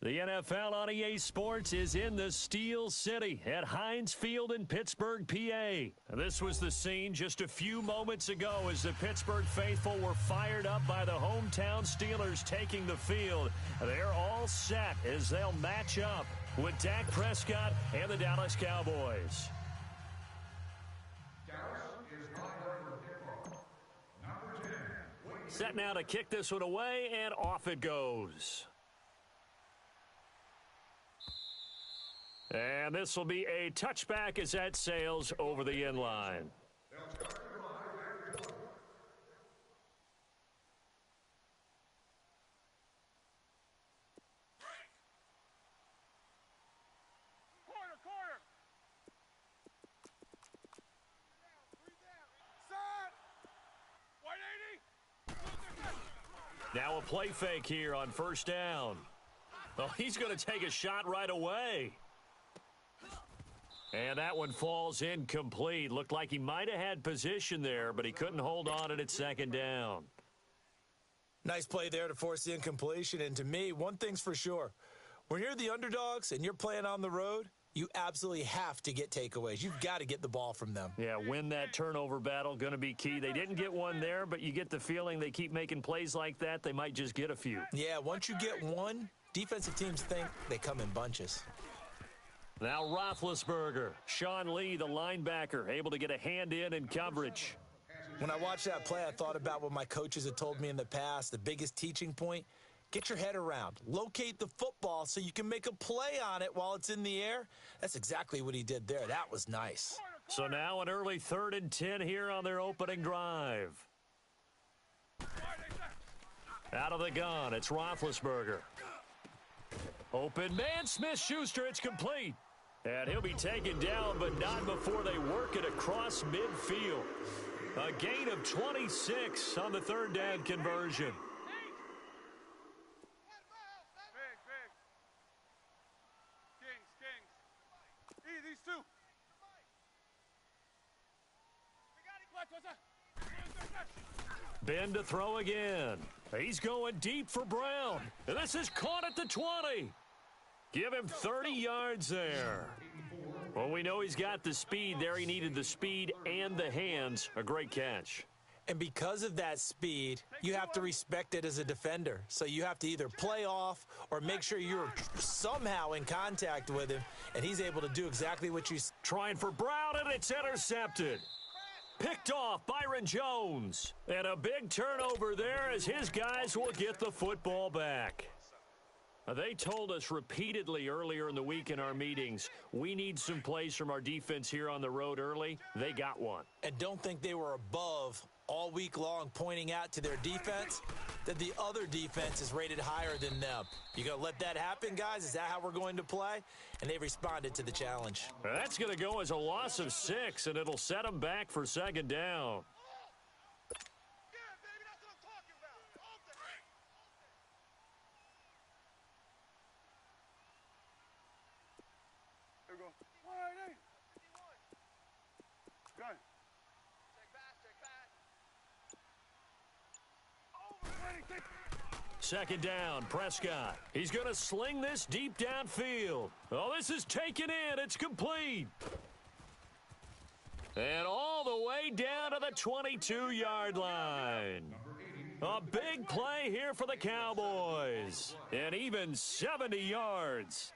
The NFL on EA Sports is in the Steel City at Heinz Field in Pittsburgh, PA. This was the scene just a few moments ago as the Pittsburgh faithful were fired up by the hometown Steelers taking the field. They're all set as they'll match up with Dak Prescott and the Dallas Cowboys. Dallas is lined up for kickoff. Number 10. Set now to kick this one away, and off it goes. And this will be a touchback as that sails over the end line. Now a play fake here on first down. Oh, he's going to take a shot right away. And that one falls incomplete. Looked like he might have had position there, but he couldn't hold on at second down. Nice play there to force the incompletion. And to me, one thing's for sure. When you're the underdogs and you're playing on the road, you absolutely have to get takeaways. You've got to get the ball from them. Yeah, win that turnover battle, going to be key. They didn't get one there, but you get the feeling they keep making plays like that, they might just get a few. Yeah, once you get one, defensive teams think they come in bunches. Now Roethlisberger, Sean Lee, the linebacker, able to get a hand in coverage. When I watched that play, I thought about what my coaches had told me in the past. The biggest teaching point, get your head around. Locate the football so you can make a play on it while it's in the air. That's exactly what he did there. That was nice. So now an early 3rd and 10 here on their opening drive. Out of the gun, it's Roethlisberger. Open man, Smith-Schuster, it's complete. And he'll be taken down, but not before they work it across midfield. A gain of 26 on the 3rd down conversion. These two. Ben to throw again. He's going deep for Brown. And this is caught at the 20. Give him 30 yards there. Well, we know he's got the speed there. He needed the speed and the hands. A great catch. And because of that speed, you have to respect it as a defender. So you have to either play off or make sure you're somehow in contact with him, and he's able to do exactly what you... Trying for Brown, and it's intercepted. Picked off Byron Jones. And a big turnover there as his guys will get the football back. They told us repeatedly earlier in the week in our meetings, we need some plays from our defense here on the road early. They got one. And don't think they were above all week long pointing out to their defense that the other defense is rated higher than them. You going to let that happen, guys? Is that how we're going to play? And they responded to the challenge. That's going to go as a loss of 6, and it'll set them back for 2nd down. Second down, Prescott. He's going to sling this deep downfield. Oh, this is taken in. It's complete. And all the way down to the 22-yard line. A big play here for the Cowboys. And even 70 yards.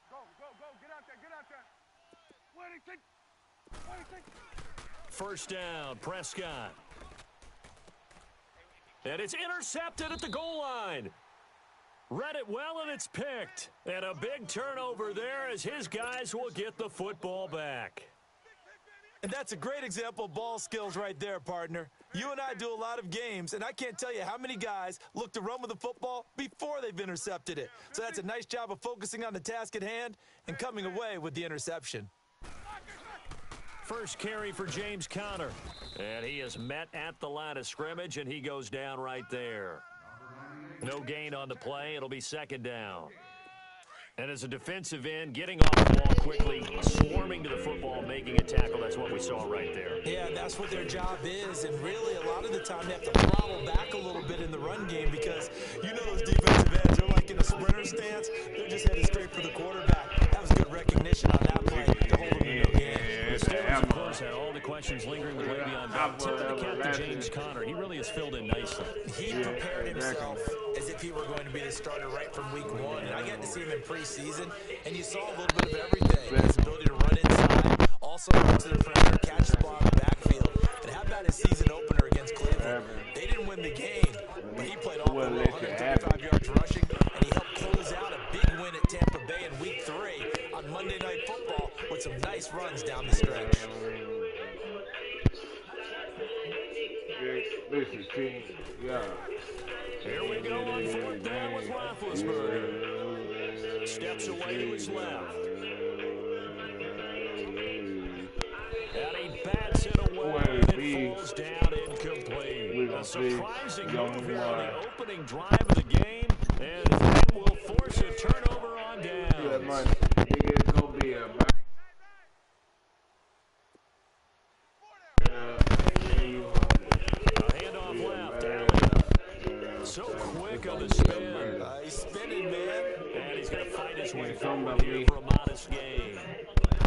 Go, get out there. Wait. First down, Prescott. And it's intercepted at the goal line. Read it well, and it's picked. And a big turnover there as his guys will get the football back. And that's a great example of ball skills right there, partner. You and I do a lot of games, and I can't tell you how many guys look to run with the football before they've intercepted it. So that's a nice job of focusing on the task at hand and coming away with the interception. First carry for James Conner. And he is met at the line of scrimmage, and he goes down right there. No gain on the play. It'll be 2nd down. And as a defensive end, getting off the ball quickly, swarming to the football, making a tackle, that's what we saw right there. Yeah, that's what their job is, and really a lot of the time they have to throttle back a little bit in the run game because you know those defensive ends, they're like in a sprinter stance. They're just headed straight for the quarterback. That was good recognition on that play to hold them to no gain. The Steelers, of course, had all the questions lingering with Le'Veon Bell. Tip of the cap to James Conner. He really has filled in nicely. He prepared himself as if he were going to be the starter right from week one. And I got to see him in preseason, and you saw a little bit of everything. His ability to run inside, also run to the perimeter, catch the ball in the backfield. And how about his season opener against Cleveland? They didn't win the game, but he played all well, 135 yards rushing, and he helped close out a big win at Tampa Bay in week 3 on Monday Night Football with some nice runs down the stretch. This is team, yeah. Here we go on 4th down with Roethlisberger. Steps away to his left. And he bats it away, and it falls down incomplete. A surprising move here on the opening drive of the game, and that will force a turnover on downs. Yeah, man. It's going to be a handoff left. So quick on the spin. He's spinning, man. And he's going to fight his way forward here for a modest gain.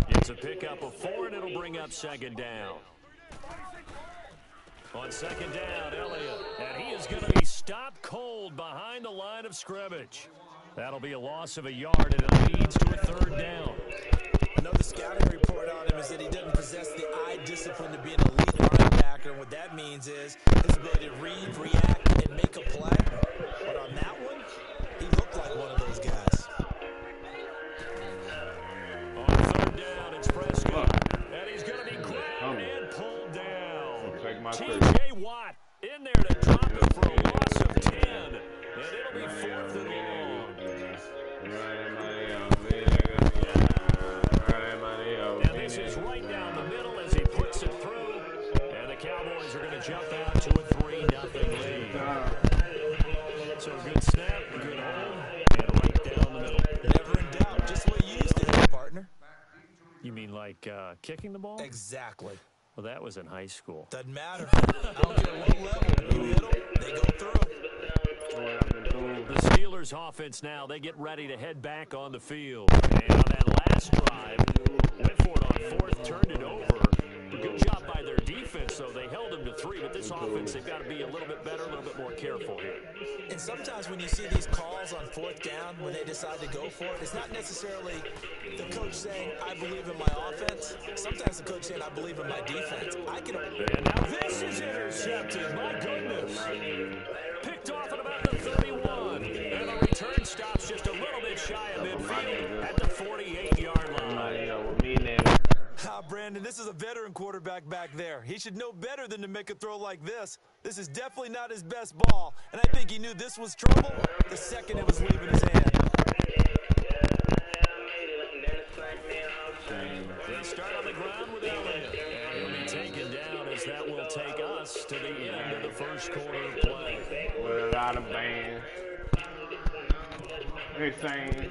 Gets a pickup of 4, and it'll bring up 2nd down. On 2nd down, Elliott. And he is going to be stopped cold behind the line of scrimmage. That'll be a loss of a yard, and it leads to a 3rd down. Another scouting report on him is that he doesn't possess the eye discipline to be an elite linebacker. And what that means is his ability to read, react, and make a play. But on that one, he looked like one of those guys. On 3rd down, it's Prescott. And he's going to be grabbed and pulled down. T.J. Watt in there to drop it for a loss of 10. And it'll be 4th and long. And this is right down the middle as he puts it through. And the Cowboys are going to jump out to a 3-0 lead. So a good snap, a good hold, and right down the middle. Never in doubt. Just what you used to do, partner. You mean like kicking the ball? Exactly. Well, that was in high school. Doesn't matter. I don't care what level. You hit them, they go through. The Steelers offense now, they get ready to head back on the field. And on that last drive, went for it on 4th, turned it over. Good job by their defense, though. They held them to 3, but this offense, they've got to be a little bit better, a little bit more careful here. And sometimes when you see these calls on 4th down, when they decide to go for it, it's not necessarily the coach saying, I believe in my offense. Sometimes the coach saying, I believe in my defense. And now this is intercepted. My goodness. Picked off at about the 31. And the return stops just a little bit shy of midfield at the 48-yard line. Brandon, this is a veteran quarterback back there. He should know better than to make a throw like this. This is definitely not his best ball, and I think he knew this was trouble the second it was leaving his hand. They start on the ground with Elliott, and he'll be taken down as that will take us to the end of the first quarter of play. With a lot of bands. They're saying.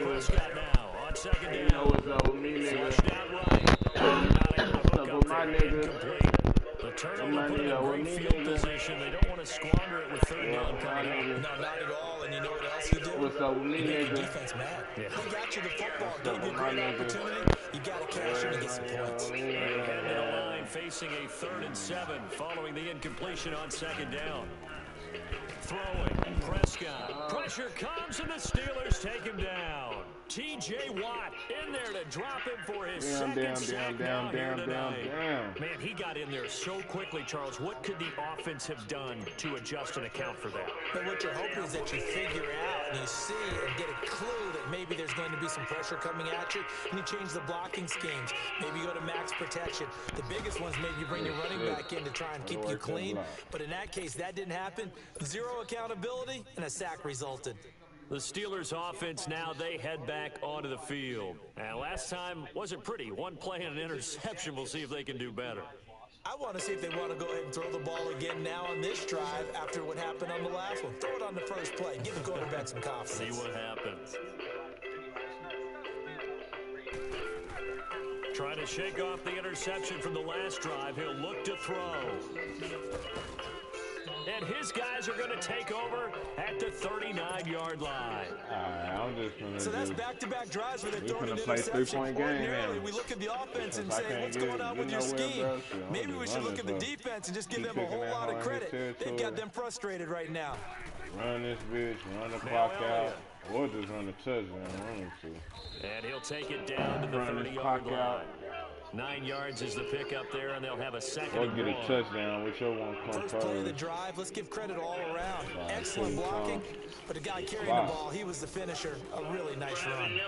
Prescott now on 2nd down. Flushed out right. Not able to hook up there. Incomplete. The turnover put him in great field position. They don't want to squander it with 3rd down coming up. No, not at all. And you know what else he did? What's up with me, He made the nigga? defense mad. Yeah. He got you the football, gave you a great opportunity. You got to cash in and get some points. Head to the line facing a 3rd and 7 following the incompletion on 2nd down. Throwing. Prescott. Pressure comes, and the Steelers take him down. T.J. Watt in there to drop him for his second sack now here tonight. Man, he got in there so quickly, Charles. What could the offense have done to adjust and account for that? But what you're hoping is that you figure out and you see and get a clue that maybe there's going to be some pressure coming at you, and you change the blocking schemes. Maybe you go to max protection. The biggest one's maybe you bring your running back in to try and keep you clean. But in that case, that didn't happen. Zero accountability, and a sack resulted. The Steelers offense now, they head back onto the field. And last time wasn't pretty. One play and an interception. We'll see if they can do better. I want to see if they want to go ahead and throw the ball again now on this drive after what happened on the last one. Throw it on the first play. Give the quarterback some confidence. See what happens. Trying to shake off the interception from the last drive. He'll look to throw. And his guys are going to take over at the 39-yard line. I'm just gonna so that's back-to-back drives where they're throwing an play interception. three-point game. Ordinarily, we look at the offense and say, what's going on with your scheme? Maybe we should look at the defense and just give them a whole lot of credit. They've got them frustrated right now. Run this bitch, run the clock out, or just run the touchdown. And he'll take it down to the 30-yard line. 9 yards is the pickup there, and they'll have a second. Or get a touchdown, whichever one comes first. First play of the drive, let's give credit all around. Excellent blocking, but the guy carrying the ball, he was the finisher. A really nice run.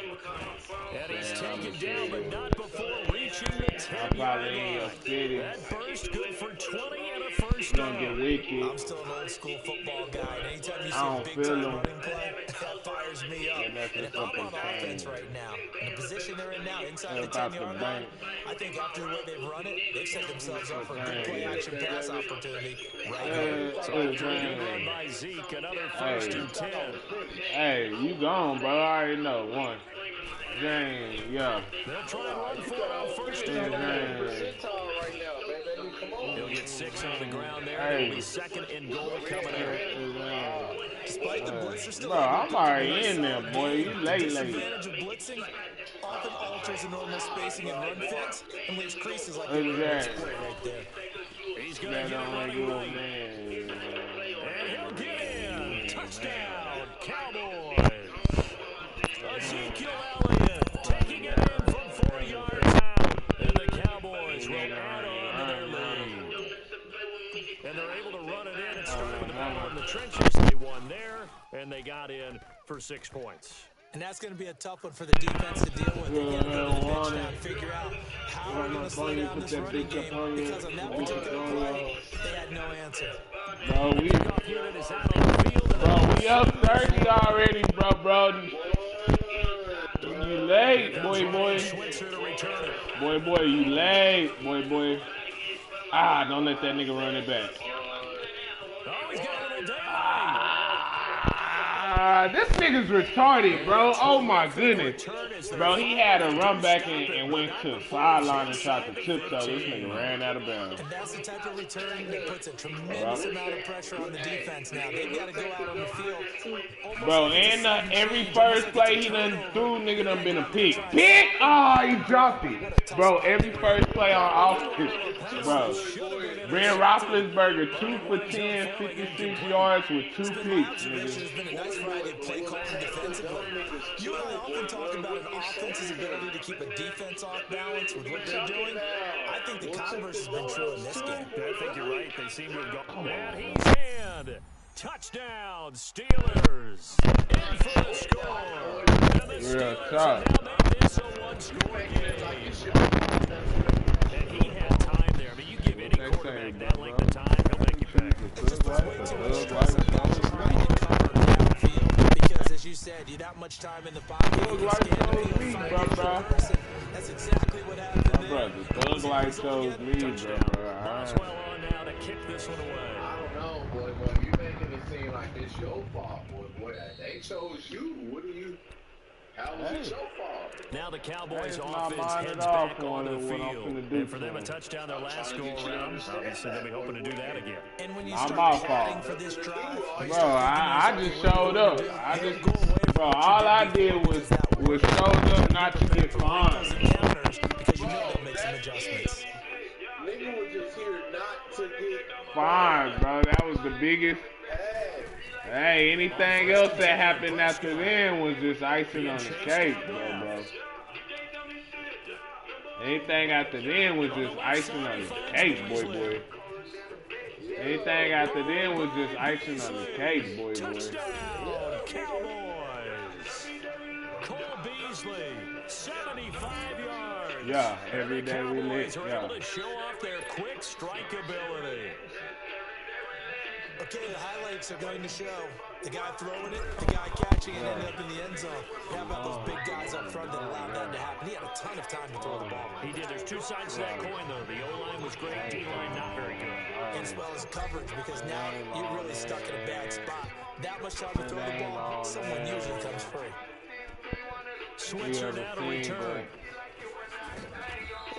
And he's taken down, but not before reaching the 10-yard line. That burst good for 20 and a first down. I'm still an old-school football guy, and anytime you see a big-time running play, that fires me up. And if I'm on offense right now, in the position they're in now, inside the 10-yard line, I think after the way they've run it, they've set themselves up for a good play-action pass opportunity right here. So after a good run by Zeke, another first and 10. Hey, you gone, bro. I already know. One. James, yeah. They'll try and run for it on first down. He'll get 6 on the ground there. It'll be second and goal coming in. Despite the blitz, they're still bro, I'm already in there, boy. You late. Disadvantage of blitzing often alters the normal spacing and run fits and leaves creases like the split right there. He's going to get a running lane. And he'll get in. Touchdown, Cowboys. Ezekiel Elliott taking it in from 40 yards out. And the Cowboys will add on to their lead. And they're able to run it in and start with the battle in the trenches. They won there, and they got in for 6 points. And that's going to be a tough one for the defense to deal with. They got to go to the bench now and figure out how we're going to slow down this running game. Because on that particular play, they had no answer. Bro, we up 30 already, bro. You late, boy. Boy, you late, boy. Ah, don't let that nigga run it back. Oh, he's got a little down. This nigga's retarded, bro. Oh my goodness. Bro, he had a run back and went to the sideline and tried to tiptoe. This nigga ran out of bounds. And that's the type of return that puts a tremendous amount of pressure on the defense now. They've got to go out on the field. Bro, and every first play he done threw, nigga done been a pick. Pick? Oh, he dropped it. Bro, every first play on offense. Bro, Ben Roethlisberger, 2 for 10, 56 yards with 2 picks, nigga. Variety of play calling defensively. You and I often talk about an offense's ability to keep a defense off balance with what they're doing. I think the converse has been true in this game. I think you're right. They seem to have gone. And he's in. Touchdown, Steelers. In for the score. And the Steelers have now made this a one-score game. And he had time there. I mean, you give any quarterback that length of time, he'll make you pay. Just puts way too much stress on guys who are in cover downfield. Because, as you said, you that much time in the pocket, you can scan the field, find the person. That's exactly what happened there. Thug life chose me, bro. Boswell on now to kick this one away. I don't know, boy. You making it seem like it's your fault, boy. They chose you. What are you? How was it your fault? Now the Cowboys offense heads back onto the field. And for them, a touchdown their last go around. Obviously, they'll be hoping to do that again. And when you start chatting for this drive, bro, I just showed up. Bro, all I did was showed up not to get fined. Because you know they'll make some adjustments. Nigga was just here not to get fined, bro. That was the biggest. Hey, anything else that happened after then was just icing on the cake, bro. Anything after then was just icing on the cake, boy. Anything after then was just icing on the cake, boy. Touchdown, Cowboys. Cole Beasley, 75 yards. Yeah, every day we live. Cowboys are able to show off their quick strike ability. Okay, the highlights are going to show the guy throwing it, the guy catching it, ended up in the end zone. How about those big guys up front that allowed that to happen? He had a ton of time to throw the ball. He did. There's two sides to that coin, though. The O-line was great, D-line not very good. As well as coverage, because now you're really stuck in a bad spot. That much time to throw the ball, someone usually comes free. Switzer now to return.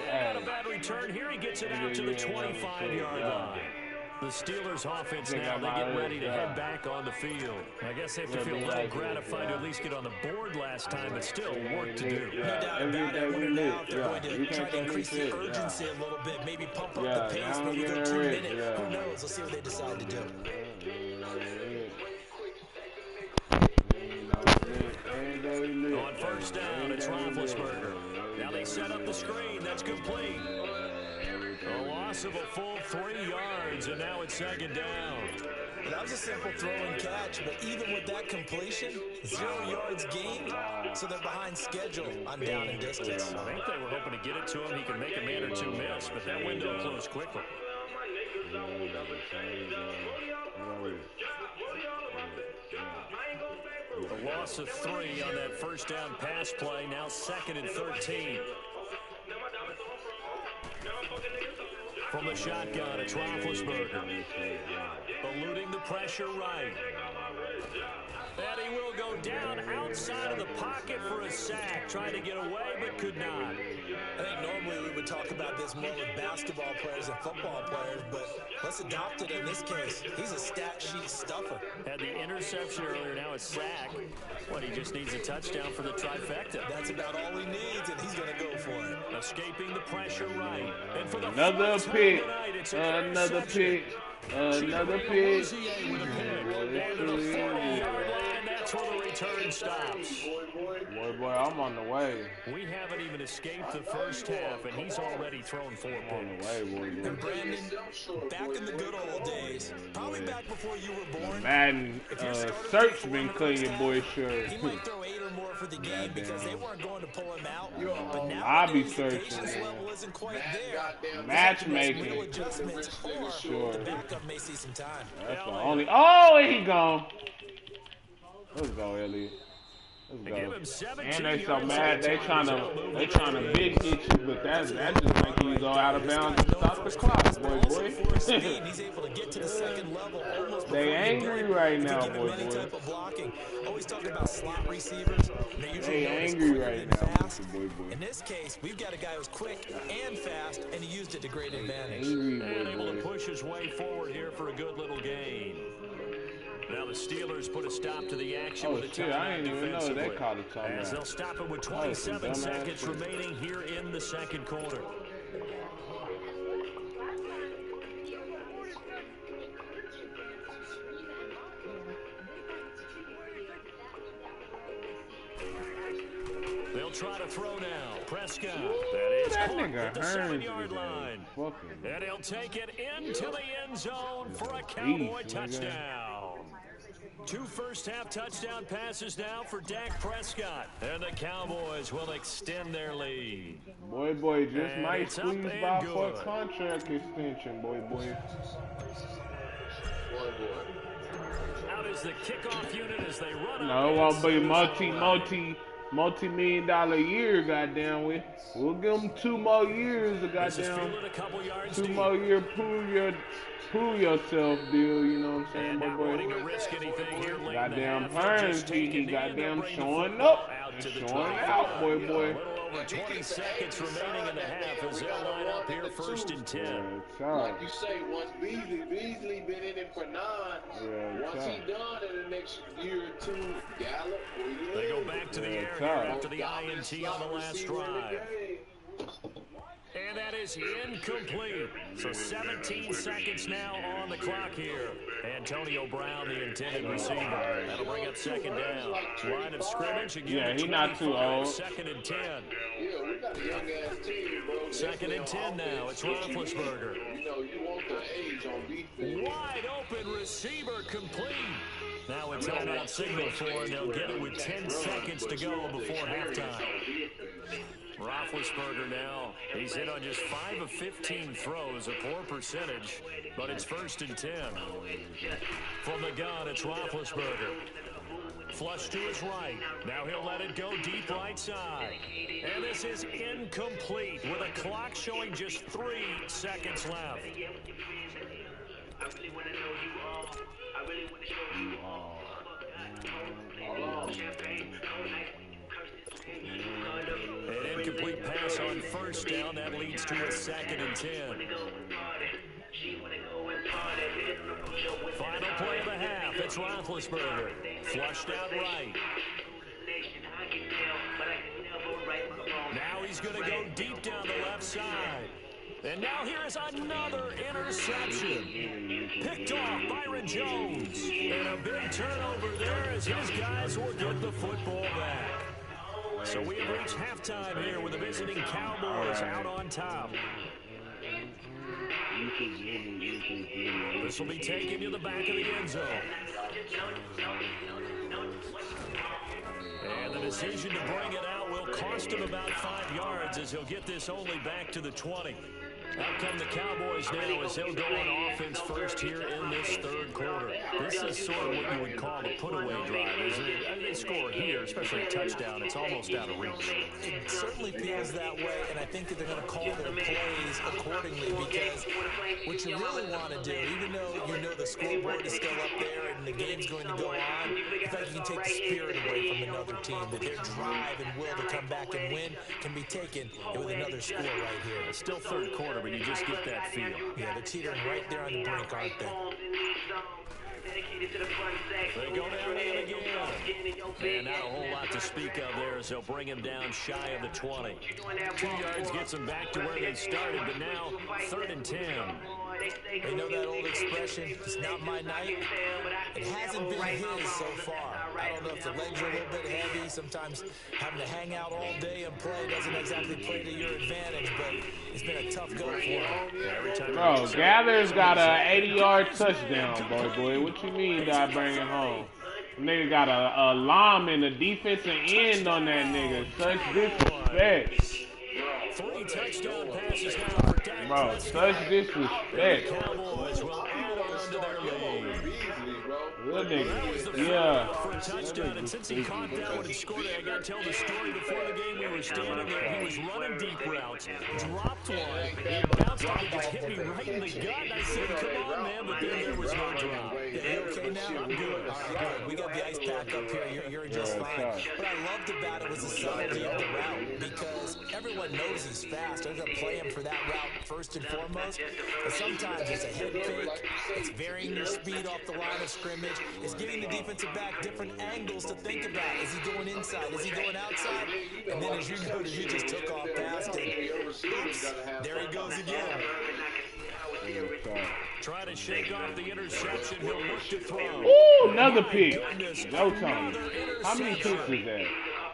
Not a bad return here. He gets it out to the 25-yard line. The Steelers offense now, they get ready to head back on the field. I guess they have to feel a little gratified to at least get on the board last time, but still work to do. No doubt about it. When now they're going to try to increase the urgency a little bit, maybe pump up the pace, maybe go 2 minutes. Who knows? Let's see what they decide to do. On first down, it's Roethlisberger. Now they set up the screen. That's complete. A loss of a full 3 yards, and now it's second down. That was a simple throw and catch, but even with that completion, 0 yards gained, so they're behind schedule on down and distance. I think they were hoping to get it to him. He could make a man or two miss, but that window closed quickly. A loss of 3 on that first down pass play, now 2nd and 13. From the shotgun, it's Roethlisberger. Eluding the pressure right. And he will go down outside of the pocket for a sack. Trying to get away, but could not. I think normally we would talk about this more with basketball players and football players, but let's adopt it in this case. He's a stat sheet stuffer. Had the interception earlier, now a sack. What, he just needs a touchdown for the trifecta. That's about all he needs, and he's going to go for it. Escaping the pressure right. And for the another pick. Another pick. Another pick. That's where the return stops. Boy, I'm on the way. We haven't even escaped the first half, and he's already thrown 4 points. And Brandon, back in the good old days, probably back before you were born. Madden search been cutting your boy shirt. He might throw 8 or more for the game because they weren't going to pull him out. But now I'll be the searching. patience level isn't quite there. Matchmaking. Real adjustments, or Sure. the backup may see some time. That's the only. Oh, he gone. Let's go, Elliot. Let's go. And they so mad. They trying to big hit you, but that just make you go out of bounds and stop the clock, boy. He's able to get to the second level almost before They angry right now, boy. type of blocking. Always talking about slot receivers. They angry right now, boy. In this case, we've got a guy who's quick and fast, and he used it to great advantage. And able to push his way forward here for a good little gain. Now the Steelers put a stop to the action with a timeout. I didn't even know they called a timeout. As they'll stop it with 27 seconds remaining here in the second quarter. They'll try to throw now. Prescott. That is caught at the 7-yard line. And he'll take it into the end zone for a Cowboy touchdown. 2 first-half touchdown passes now for Dak Prescott. And the Cowboys will extend their lead. Boy, just might squeeze by for a contract extension, boy. Out is the kickoff unit as they run. No, it won't be multi-million-dollar year, goddamn. We'll give them 2 more years of goddamn 2 more year prove yourself deal, you know what I'm saying, boy. Goddamn Hearns, he goddamn showing up and showing out, boy. Over 20 seconds remaining in the half as they'll line up here 1st and 10. Like you say, once Beasley been in it for 9. Once he done in the next year or 2, Gallup. They go back to the air here after the INT on the last drive. And that is incomplete. So 17 seconds now on the clock here. Antonio Brown, the intended receiver. That'll bring up second down. Line of scrimmage again. Yeah, he's not too old. Second and 10. Yeah, we got a young-ass team, bro. Second and 10 now. It's Roethlisberger. You know, you want the age on defense. Wide open receiver complete. Now it's timeout signal for him. They'll get it with 10 seconds to go before halftime. Roethlisberger now, he's hit on just 5 of 15 throws, a poor percentage, but it's first and 10. From the gun, it's Roethlisberger. Flush to his right. Now he'll let it go deep right side. And this is incomplete with a clock showing just 3 seconds left. An incomplete pass on first down. That leads to a second and 10. Final play of the half. It's Roethlisberger. Flushed out right. Now he's going to go deep down the left side. And now here is another interception. Picked off Byron Jones. And a big turnover there as his guys will get the football back. So we have reached halftime here with the visiting Cowboys out on top. This will be taken to the back of the end zone. And the decision to bring it out will cost him about 5 yards as he'll get this only back to the 20. Out come the Cowboys now as they'll go on offense first here in this third quarter. This is sort of what you would call a put-away drive, isn't it? I mean, they score here, especially a touchdown. It's almost out of reach. It certainly feels that way, and I think that they're going to call their plays accordingly because what you really want to do, even though you know the scoreboard is still up there and the game's going to go on, the fact you can take the spirit away from another team, that their drive and will to come back and win can be taken with another score right here. It's still third quarter, but you just get that feel. Yeah, they're teetering right there on the brink, aren't they? They go down in again. And not a whole lot to speak of there as they'll bring him down shy of the 20. 2 yards gets them back to where they started, but now third and 10. They know that old expression, it's not my night. It hasn't been his so far. I don't know if the legs are a little bit heavy. Sometimes having to hang out all day and play doesn't exactly play to your advantage, but it's been a tough go for him. Bro, Gather's got a 80-yard touchdown, boy. What you mean that I bring it home? Nigga got a lineman, a defensive end on that nigga. Such disrespect. 3 touchdown passes now for Dak. Bro, such disrespect. Cowboys will add on to their lead. Good nigga. Yeah. For a touchdown, and since he caught that one and scored it, I got to tell the story before the game. We were standing there. He was running deep routes, dropped one, and bounced off and just hit me right in the gut. And I said, come on, man, but then there was no drop. You okay now? I'm good. All right, good. We got the ice pack up here. You're just fine. What I loved about it was the subtlety of the route because everyone knows he's fast. They're going to play him for that route first and foremost. But sometimes it's a head fake. It's varying your speed off the line of scrimmage. It's giving the defensive back different angles to think about. Is he going inside? Is he going outside? And then as you noticed, you just took off past it. Oops, there he goes again. Try to shake off the interception. He'll look to throw. Ooh, another pick. No time. How many picks is that?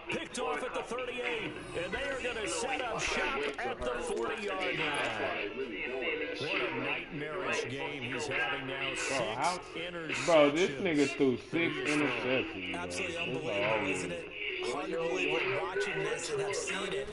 Picked off at the 38, and they are going to set up shop at the 40-yard line. What a nightmarish game he's having now. 6 interceptions. Bro, this nigga threw 6 interceptions. Absolutely unbelievable, isn't it? Hard to believe we're watching this and have seen it,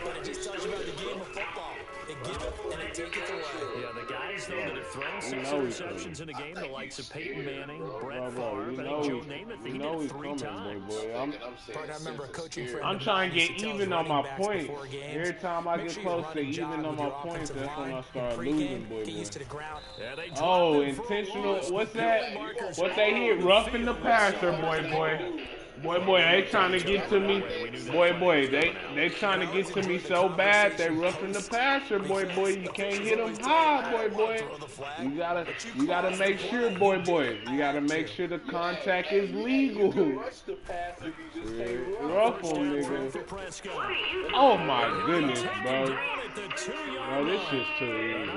but it just tells you about the game of football. It give it and it take it away. Yeah, the guys, though, that have thrown 6 interceptions in a game, the likes of Peyton Manning, Brett Favre, I think Joe Namath, he did it 3 times. I remember a coaching friend. I'm trying to get even on my points. Every time I get close to even on my points, that's when I start losing, boy. Oh, intentional. What's that? What they hit? Roughing the passer, boy. Boy, they trying to get to me. Boy, they trying to get to me so bad. They roughing the passer, boy. You can't hit them high, boy. You gotta make sure, boy. You gotta make sure the contact is legal. Rough them, nigga. Oh my goodness, bro. No, this shit's too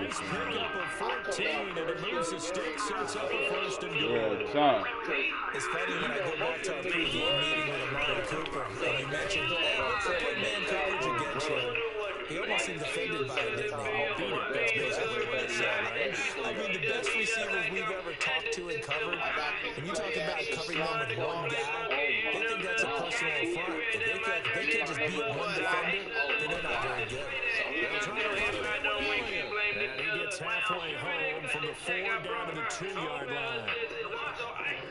easy. Yeah, top. It's funny when I go back to our pregame meeting with Amari Cooper, and we mentioned, let's put man coverage against you. He almost seemed offended by it, didn't he? Beat it, that's basically what it said, right? I mean, the best receivers we've ever talked to and covered, when you talk about covering them with one guy, they think that's a personal affront. If they can just beat one defender, then they're not very good. And he gets halfway home from the 4 down to the 2-yard line.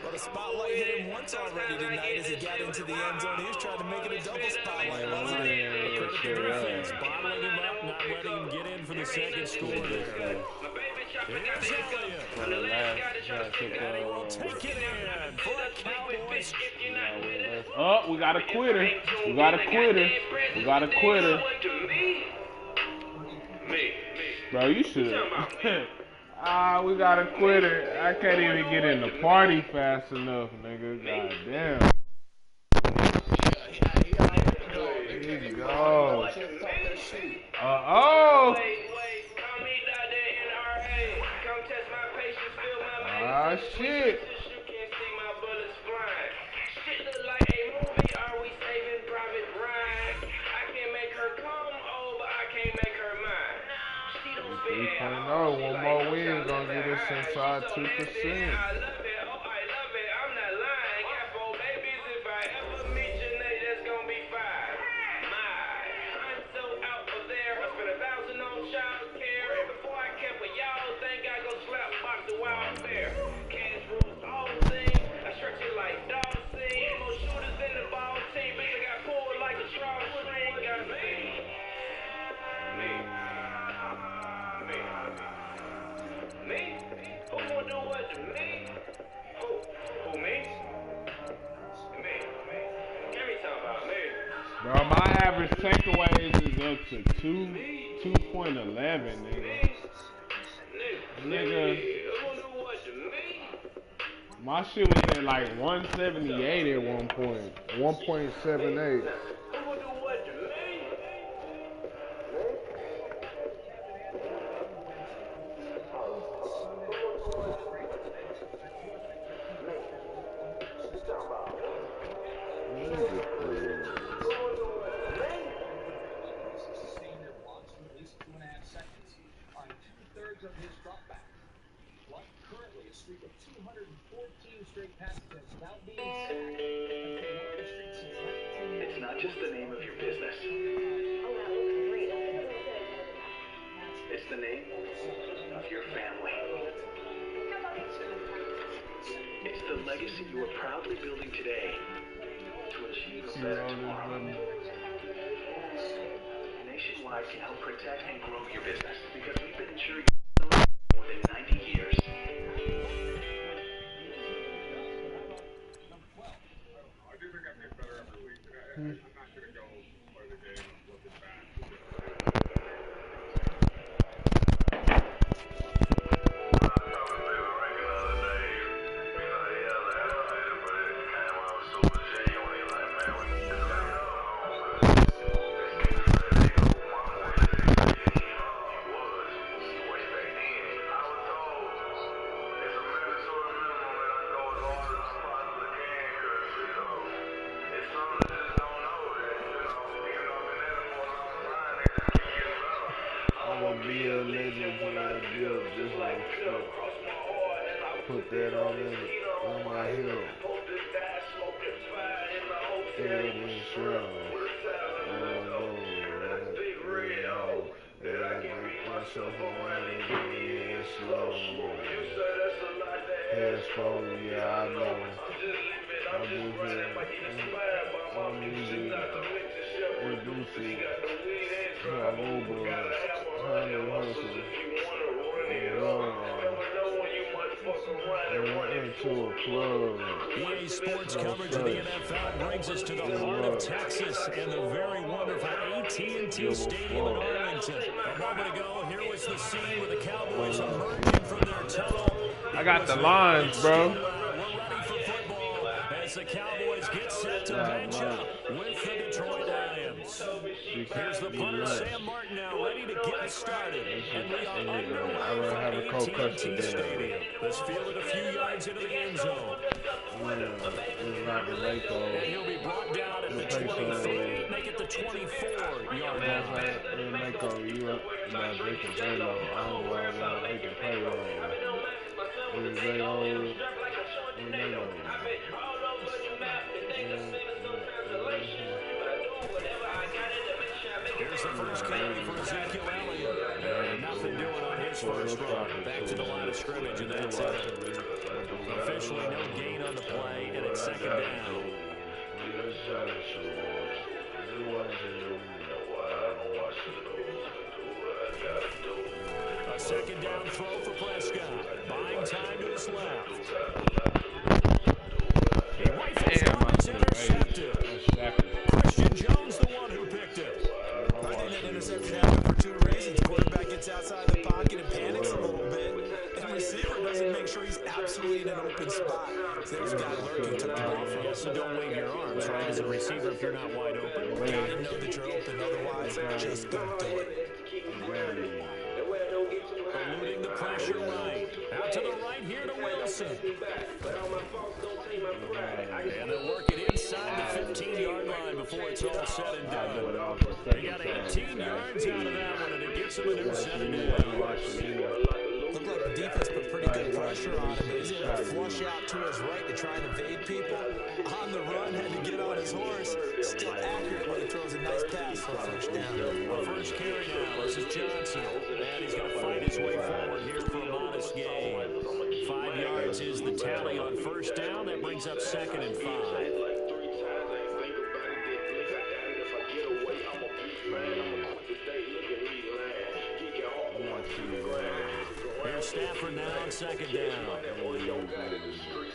Well, the spotlight hit him once already tonight as he got into the end zone. He was trying to make it a double spotlight, wasn't he? Defense bottling him up, not letting him get in for the second score there. Here's Elliott. And he will take it in for the Cowboys. Oh, we got a quitter. We got a quitter. Bro, you should. We got a quitter. I can't even get in the party fast enough, nigga. God damn. Here you go. Oh. Ah, shit. Oh, one more win gonna get us inside 2%. Bro, my average takeaways is up to 2.11, nigga. My shit was at like 178 at one point. 1.78. It's not just the name of your business. It's the name of your family. It's the legacy you are proudly building today to achieve a better tomorrow. Nationwide can help protect and grow your business because we've been insuring you for more than 90 years. I'm not going to go play the game and look at that. Be a legend for that deal, just like shit. Put that on my hill. Feel this shell. Myself around and give me a slow. Head slow, yeah, I know. I'm just here. I'm music. Reduce it. I'm over. Honey hustle. EA Sports coverage of the NFL brings us to the heart of Texas and the very wonderful AT&T Stadium in Arlington. A moment ago, here was the scene with the Cowboys emerging from their tunnel. I got the lines, bro. We're ready for football as the Cowboys get set to match up with the Detroit Lions. Here's the punter, Sam Martin, now ready to get it started. And we are underway from AT&T Stadium. This fielded a few yards into the end zone. And he'll be brought down at the 23, make it the 24-yard line. Here's the first carry for Ezekiel Elliott. Nothing doing on his first run. Back to the line of scrimmage, and that's it. Officially no gain on the play, and it's second down. A second down throw for Prescott. Buying time to his left. He rifles one, it's intercepted. Christian Jones, the one who picked it. I think that interception happened for two reasons. Quarterback gets outside the pocket and panics a little bit. And the receiver doesn't make sure he's absolutely in an open spot. So there's a guy lurking, took the ball from us. So don't wave your arms, right, as a receiver if you're not wide open. Gotta know that you're open, otherwise just don't do it. Eluding the pressure right. Out to the right here to Wilson. And they'll work it inside the 15-yard line before it's all said and done. They got 18 yards out of that one, and it gets them a new 7 down. Looked like the defense put pretty good pressure on him. He was able to flush out to his right to try and evade people. On the run, had to get on his horse. Still accurate when he throws a nice pass for a first down. Well, first carry now. This is Johnson. And he's going to fight his way forward here for a modest gain. 5 yards is the tally on first down. That brings up second and 5. Here's Stafford now on second down.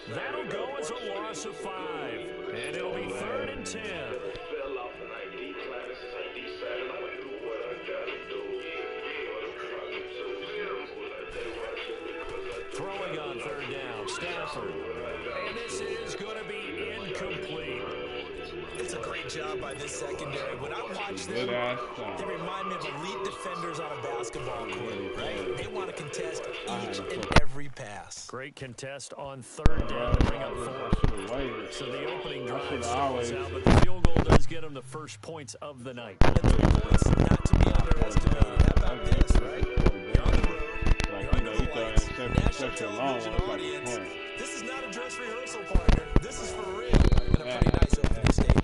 That'll go as a loss of 5. And it'll be 3rd and 10. Throwing on 3rd down, Stafford. And this is going to be incomplete. It's a great job by this secondary. When I watch them, they remind me of elite defenders on a basketball court, right? They want to contest each and every pass. Great contest on 3rd down to bring up 4. So the opening drive stalls out, but the field goal does get them the first points of the night. And 3 points not to be underestimated. How about this, right? You're on the road. You're under the lights. National television audience. This is not a dress rehearsal, partner. This is for real. And a pretty nice opening statement.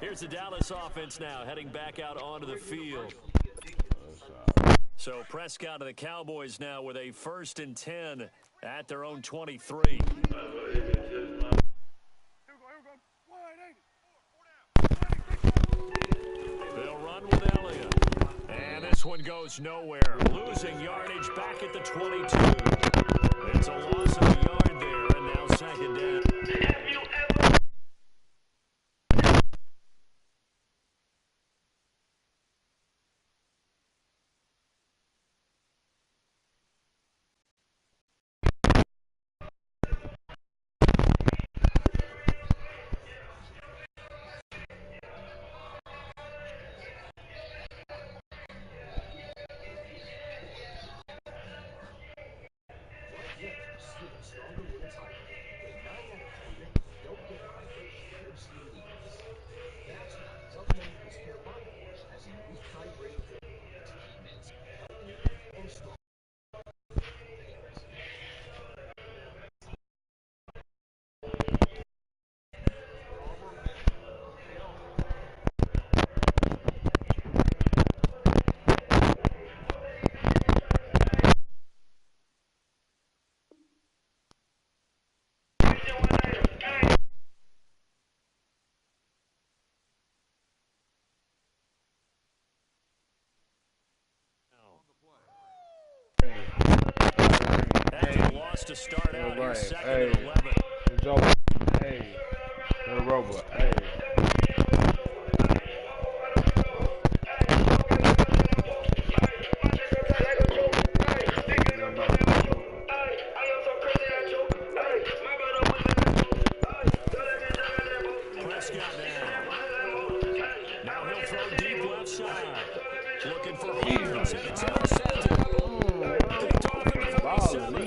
Here's the Dallas offense now, heading back out onto the field. So Prescott and the Cowboys now with a 1st and 10 at their own 23. Here we go. 180. They'll run with Elliott. And this one goes nowhere. Losing yardage back at the 22. It's a loss of a yard there, and now second down. Stronger loss to start out here, second Hey, and 11. Joe. Hey, the robot. Hey. Prescott now he'll throw deep left side. Looking for Hopkins, and it's intercepted. Picked off at the 47, and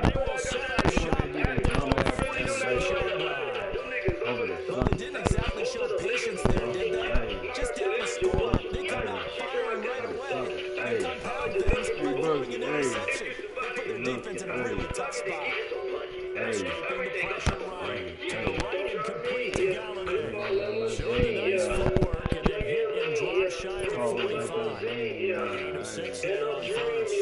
they will set up shop at the 46-yard line. Well, they didn't exactly show patience there, did they? Just down the score, they come out firing right away. They compound things by throwing an interception. They put their defense in a really tough spot. Escaping the pressure right. To the right and complete to Galladay. Showing a nice footwork and then hit and drop shy of the 45. Gain of 6 there on first.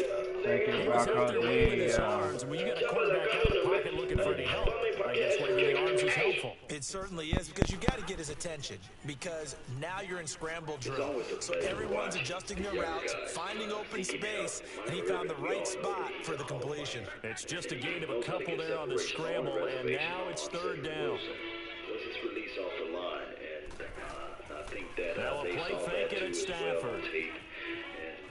He was out there waving his arms, and when you got a quarterback out of the pocket looking for any help, I guess waving the arms is helpful. It certainly is, because you got to get his attention, because now you're in scramble drill. So everyone's adjusting their routes, finding open space, and he found the right spot for the completion. It's just a gain of a couple there on the scramble, and now it's third down. Let's release off the line, and I think that Now a they play saw fake that it at too as well on Stafford. tape,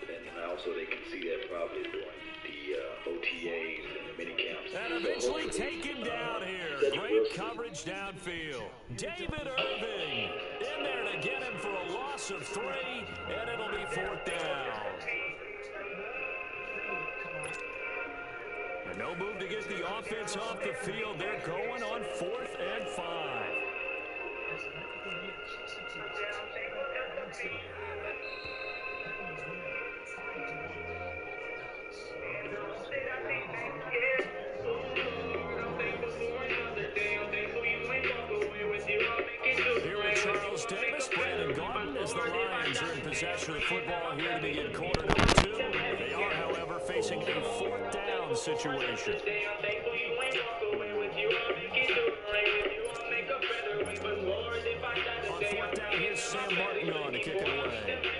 and also they can see that probably during the OTAs and the mini camps. And eventually take him down here. Great coverage downfield. David Irving in there to get him for a loss of 3, and it'll be 4th down. And no move to get the offense off the field. They're going on 4th and 5. Here at Charles Davis, Brandon Gordon, as the Lions are in possession of the football here to begin quarter number 2. They are, however, facing a 4th down situation. On 4th down, here's Sam Martin on to kick it away.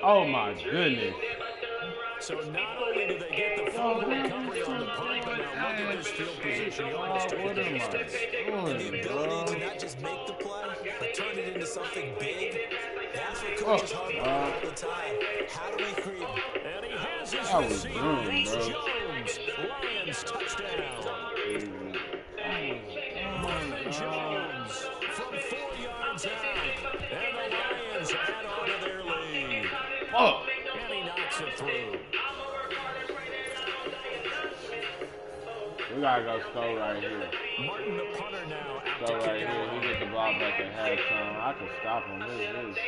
Oh my goodness. So not only do they get the full recovery on the punt, but now look at this field position. He almost took What it am I distance. And the doing, ability to bro? not just make the play, but turn it into something big, that's what coaches harp on all the time. How do we create? And he has his That was receiver, boom, Reese bro. Jones. Lions touchdown. Marvin Jones from 4 yards out. And the Lions add on to their lead. Oh. And he knocks it through. We gotta go slow right here. Martin, the punter, now out So to right kick it here, off. he get the ball back at halftime. I can stop him. This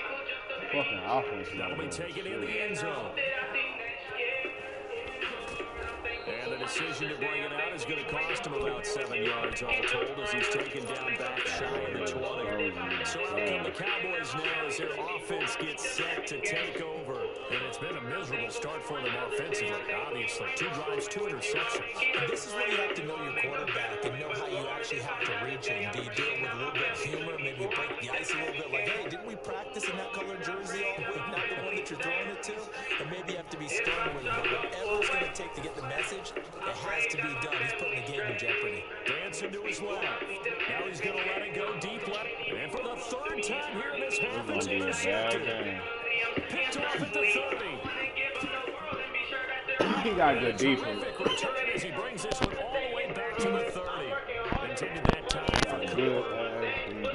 fucking offense. That'll be taken in the end zone. And the decision to bring it out is going to cost him about 7 yards all told as he's taken down back shy of the 20. So out come the Cowboys now as their offense gets set to take over. And it's been a miserable start for them offensively, obviously. 2 drives, 2 interceptions. And this is where you have to know your quarterback and know how you actually have to reach him. Do you do it with a little bit of humor, maybe break the ice a little bit, like, hey, didn't we practice in that colored jersey all week, not the one that you're throwing it to? And maybe you have to be stern with him. But whatever it's going to take to get the message, it has to be done. He's putting the game in jeopardy. Dancing to his left. Now he's going to let it go deep left. And for the 3rd time here in this half, it's intercepted. Picked off at the 30. He got good defense. Terrific return as he brings this one all the way back to the 30. Intended that time for Good.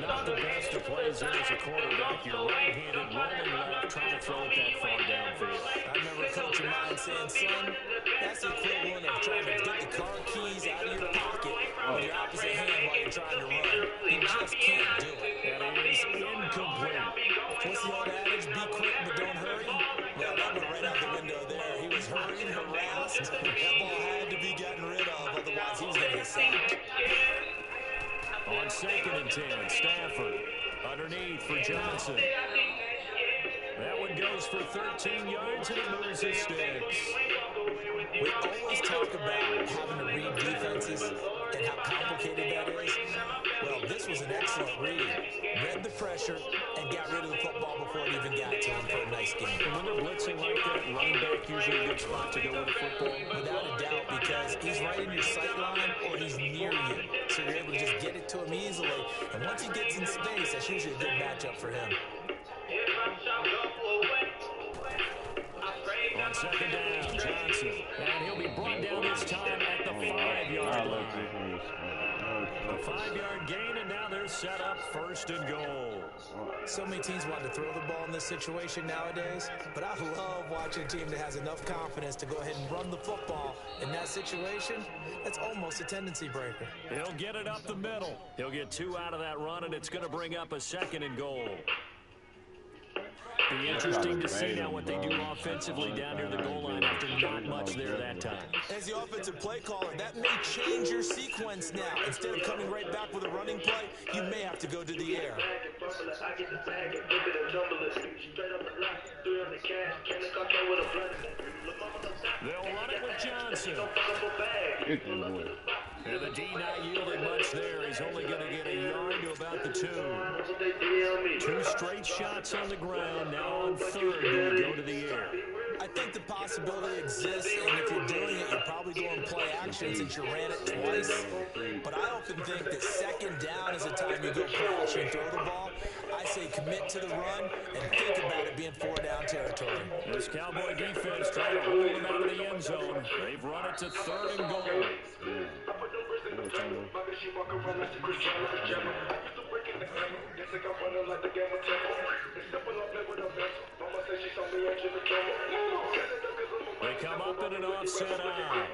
not the best of plays there as a quarterback. You're right-handed, rolling left, trying to throw it that far downfield. I remember a coach of mine saying, son, that's the equivalent of trying to get the car keys out of your pocket with your opposite hand while you're trying to run. You just can't do it. That is incomplete. What's the old adage? Be quick, but don't hurry. Well, that went right out the window there. He was hurried, harassed. That ball had to be gotten rid of, otherwise he was going to get sacked. On 2nd and 10, Stafford underneath for Johnson. That one goes for 13 yards and it moves his sticks. We always talk about having to read defenses. and how complicated that is? Well, this was an excellent read. Read the pressure and got rid of the football before it even got to him for a nice game. And when they're blitzing like that, running back usually a good spot to go with the football. Without a doubt, because he's right in your sight line or he's near you. So you're able to just get it to him easily. And once he gets in space, that's usually a good matchup for him. On second down, Johnson. And he'll be brought down this time at the 5-yard line. A 5-yard gain, and now they're set up first and goal. So many teams want to throw the ball in this situation nowadays, but I love watching a team that has enough confidence to go ahead and run the football. In that situation, that's almost a tendency breaker. He'll get it up the middle. He'll get 2 out of that run, and it's going to bring up a second and goal. Be interesting to see now what they do offensively down near the goal line after not much there that time. As the offensive play caller, that may change your sequence now. Instead of coming right back with a running play, you may have to go to the air. They'll run it with Johnson. And the D not yielding much there. He's only going to get a yard to about the 2. 2 straight shots on the ground. Now on third, he'll go to the air. I think the possibility exists, and if you're doing it, you're probably going play action since you ran it twice. But I often think that second down is the time you go play action and throw the ball. I say commit to the run and think about it being 4-down territory. This Cowboy defense trying to hold him out of the end zone. They've run it to third and goal. They come up in an offset eye.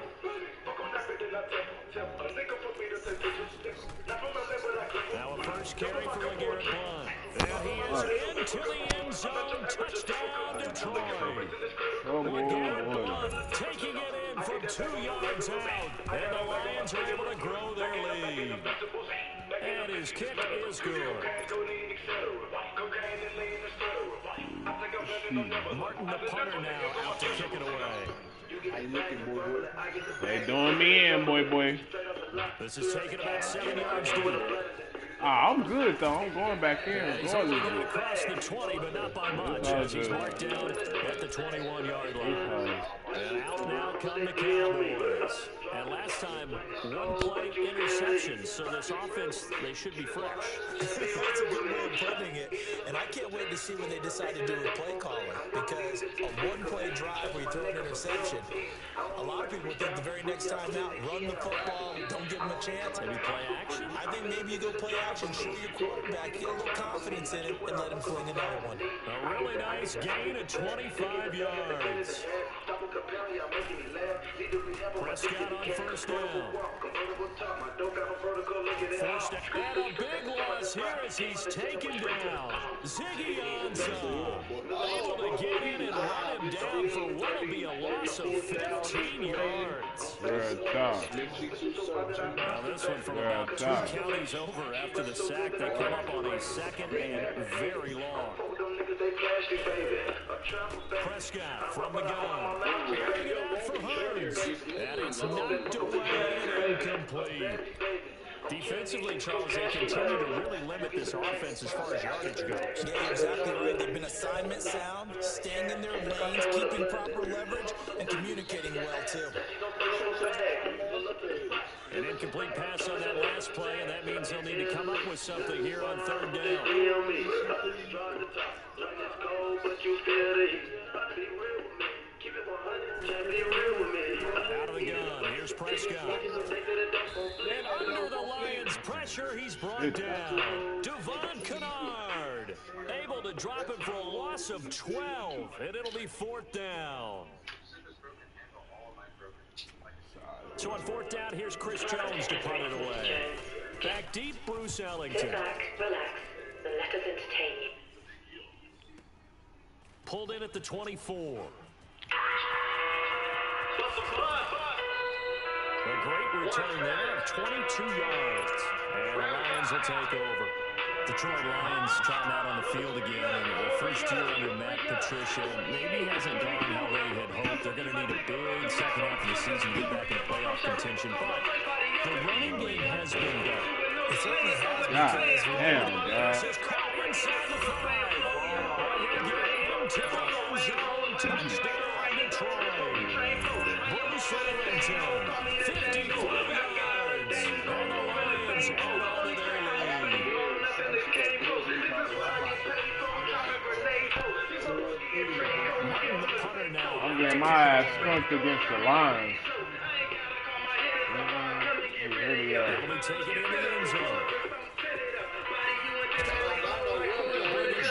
Now a first carry for LeGarrette Blount. And he is into the end zone. Touchdown, Detroit. LeGarrette Blount taking it in from 2 yards out. And the Lions are able to grow their lead. And his kick is good. Martin, the punter, now out to kick it away. How you looking, boy? They doing me in, boy. This is taking about 7 yards deep. I'm good, though. I'm going back in. He's only going across the 20, but not by much, as he's marked down at the 21-yard line. And out now come the Cowboys. And last time, 1 play interception, so this offense, they should be fresh. That's a good way of putting it. And I can't wait to see when they decide to do a play calling, because a 1-play drive where you throw an interception, a lot of people would think the very next time out, run the football, don't give them a chance. Maybe play action? I think maybe you go play action, show your quarterback, get a little confidence in it, and let him fling another one. A really nice gain of 25 yards. Prescott on first down. Forced to add a big loss here as he's taken down. Ziggy Ansah able to get in and run him down for what will be a loss of 15 yards. Now this one from about 2 counties over after the sack. They come up on a second and very long. Prescott from the gun. Carrying it out for Hurts. And it's knocked away and incomplete. Defensively, Charles, they continue to really limit this offense as far as yardage goes. Yeah, you're exactly right. They've been assignment sound, staying in their lanes, keeping proper leverage, and communicating well, too. An incomplete pass on that last play, and that means they'll need to come up with something here on third down. Out of the gun, here's Prescott. And under the Lions' pressure, he's brought down. Devon Kennard able to drop him for a loss of 12, and it'll be 4th down. So on 4th down, here's Chris Jones to punt it away. Back deep, Bruce Ellington. Sit back, relax, and let us entertain you. Pulled in at the 24. A great return there of 22 yards. And the Lions will take over. Detroit Lions trying out on the field again. And the first year under Matt Patricia maybe hasn't gone how they had hoped. They're going to need a big second half of the season to get back in playoff contention. But The running game has been better. It certainly has. God because damn, God. This is caught inside the 5. He'll get into the end zone. Touchdown, Detroit. Bruce Ellington, 54 yards. And the Lions hold on to their lead. The punter now. I'm getting my ass skunked against the Lions. Really, He'll be taken in the end zone.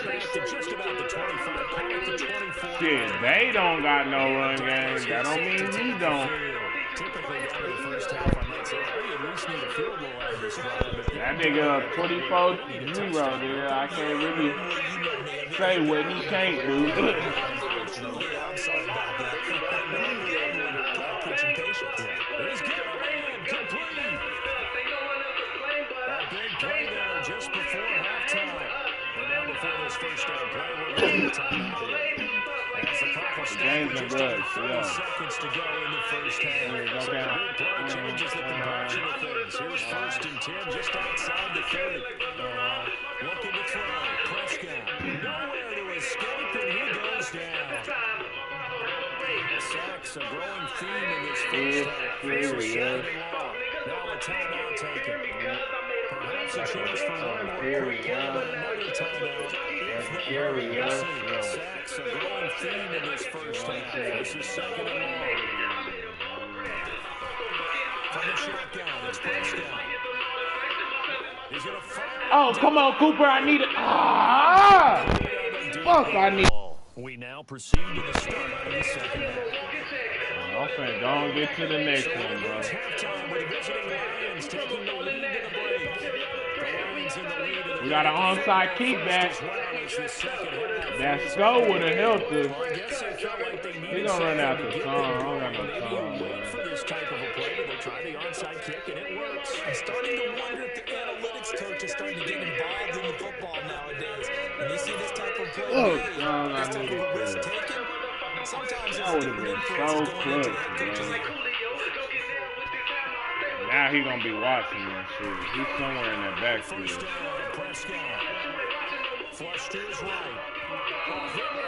Back to just about the 25, past the 24. shit, they don't got no run game. That don't mean we don't. Typically, after the first half, I might say, hey, at least need a field goal out of this drive. That nigga up 24-0 there. I can't really say what he can't do. I'm sorry about that. He's getting in, complete. A big play there just before halftime. And now before this first down play, we're going to timeout here. As the clock will stop with just under 30 seconds to go in the first half. So the big play changes the complexion of things. Here's 1st and 10 just outside the 30. Looking to throw. Prescott. Nowhere to escape, and he goes down. Sacks, a growing theme in this first half. This was 2nd and long. Now a timeout taken. Perhaps a chance for one more quick play, but another timeout. If not, sacks, a growing theme in this first half. This is 2nd and long. From the shotgun, it's Prescott. He's going to fire. Oh, come on, Cooper. I need it. Ah! Fuck, I need. We now proceed to the start of the second half. I'm finna go and get to the next one, bro. Halftime with the visiting Lions taking the lead in the break. The Lions in the lead in the We got an onside kickback. That skull would have helped us. He gonna run out the song. I don't got no song, Wait for this type of a play, but they try the onside kick and it works. I'm starting to wonder if the analytics coach is starting to get involved in the football nowadays. When you see this type of play, Oh, this no, I type needed of a risk that. taken, sometimes That would have been so close, bro. Now he gonna be watching that shit. He's somewhere in that backfield. First down, Prescott. Flush to his right.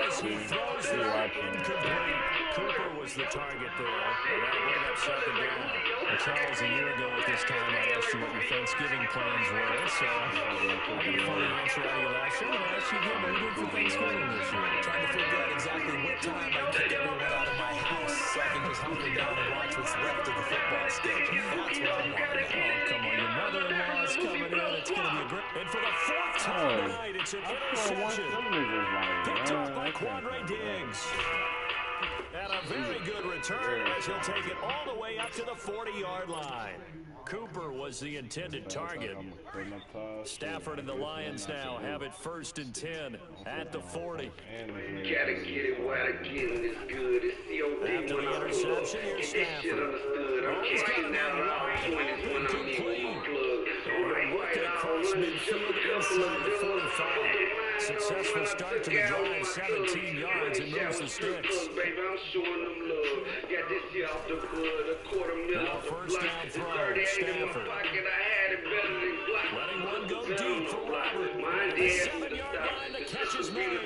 As he throws it incomplete. Cooper was the target there. And that went up 2nd down. And Charles, a year ago at this time, I asked you what your Thanksgiving plans were. So I got a funny answer out of you last year. And I asked you again, what are you doing for Thanksgiving this year? trying to figure out exactly what time I kick everyone out of my house so I can just hunker down and watch what's left of the football schedule. That's what I want to know. Oh, come on. Your mother-in-law's coming in. It's going to be a great... And for the 4th time tonight, it's an interception. Picked up by Quadre Diggs. And a very good return as he'll take it all the way up to the 40-yard line. Cooper was the intended target. Stafford and the Lions now have it 1st and 10 at the 40. Gotta get it while the getting is good. It's COP. After the interception, here's This shit Stafford. understood. I'm kicking down all 20s when I'm in plug. Working across midfield inside the 45. Successful start to the drive, 17 yards and moves the sticks. Baby, I'm showing them love. Got this here off the hood, a $250,000 Now first down throw, Stafford. Letting one go deep for Robert. The 7-yard line, the catch is made. And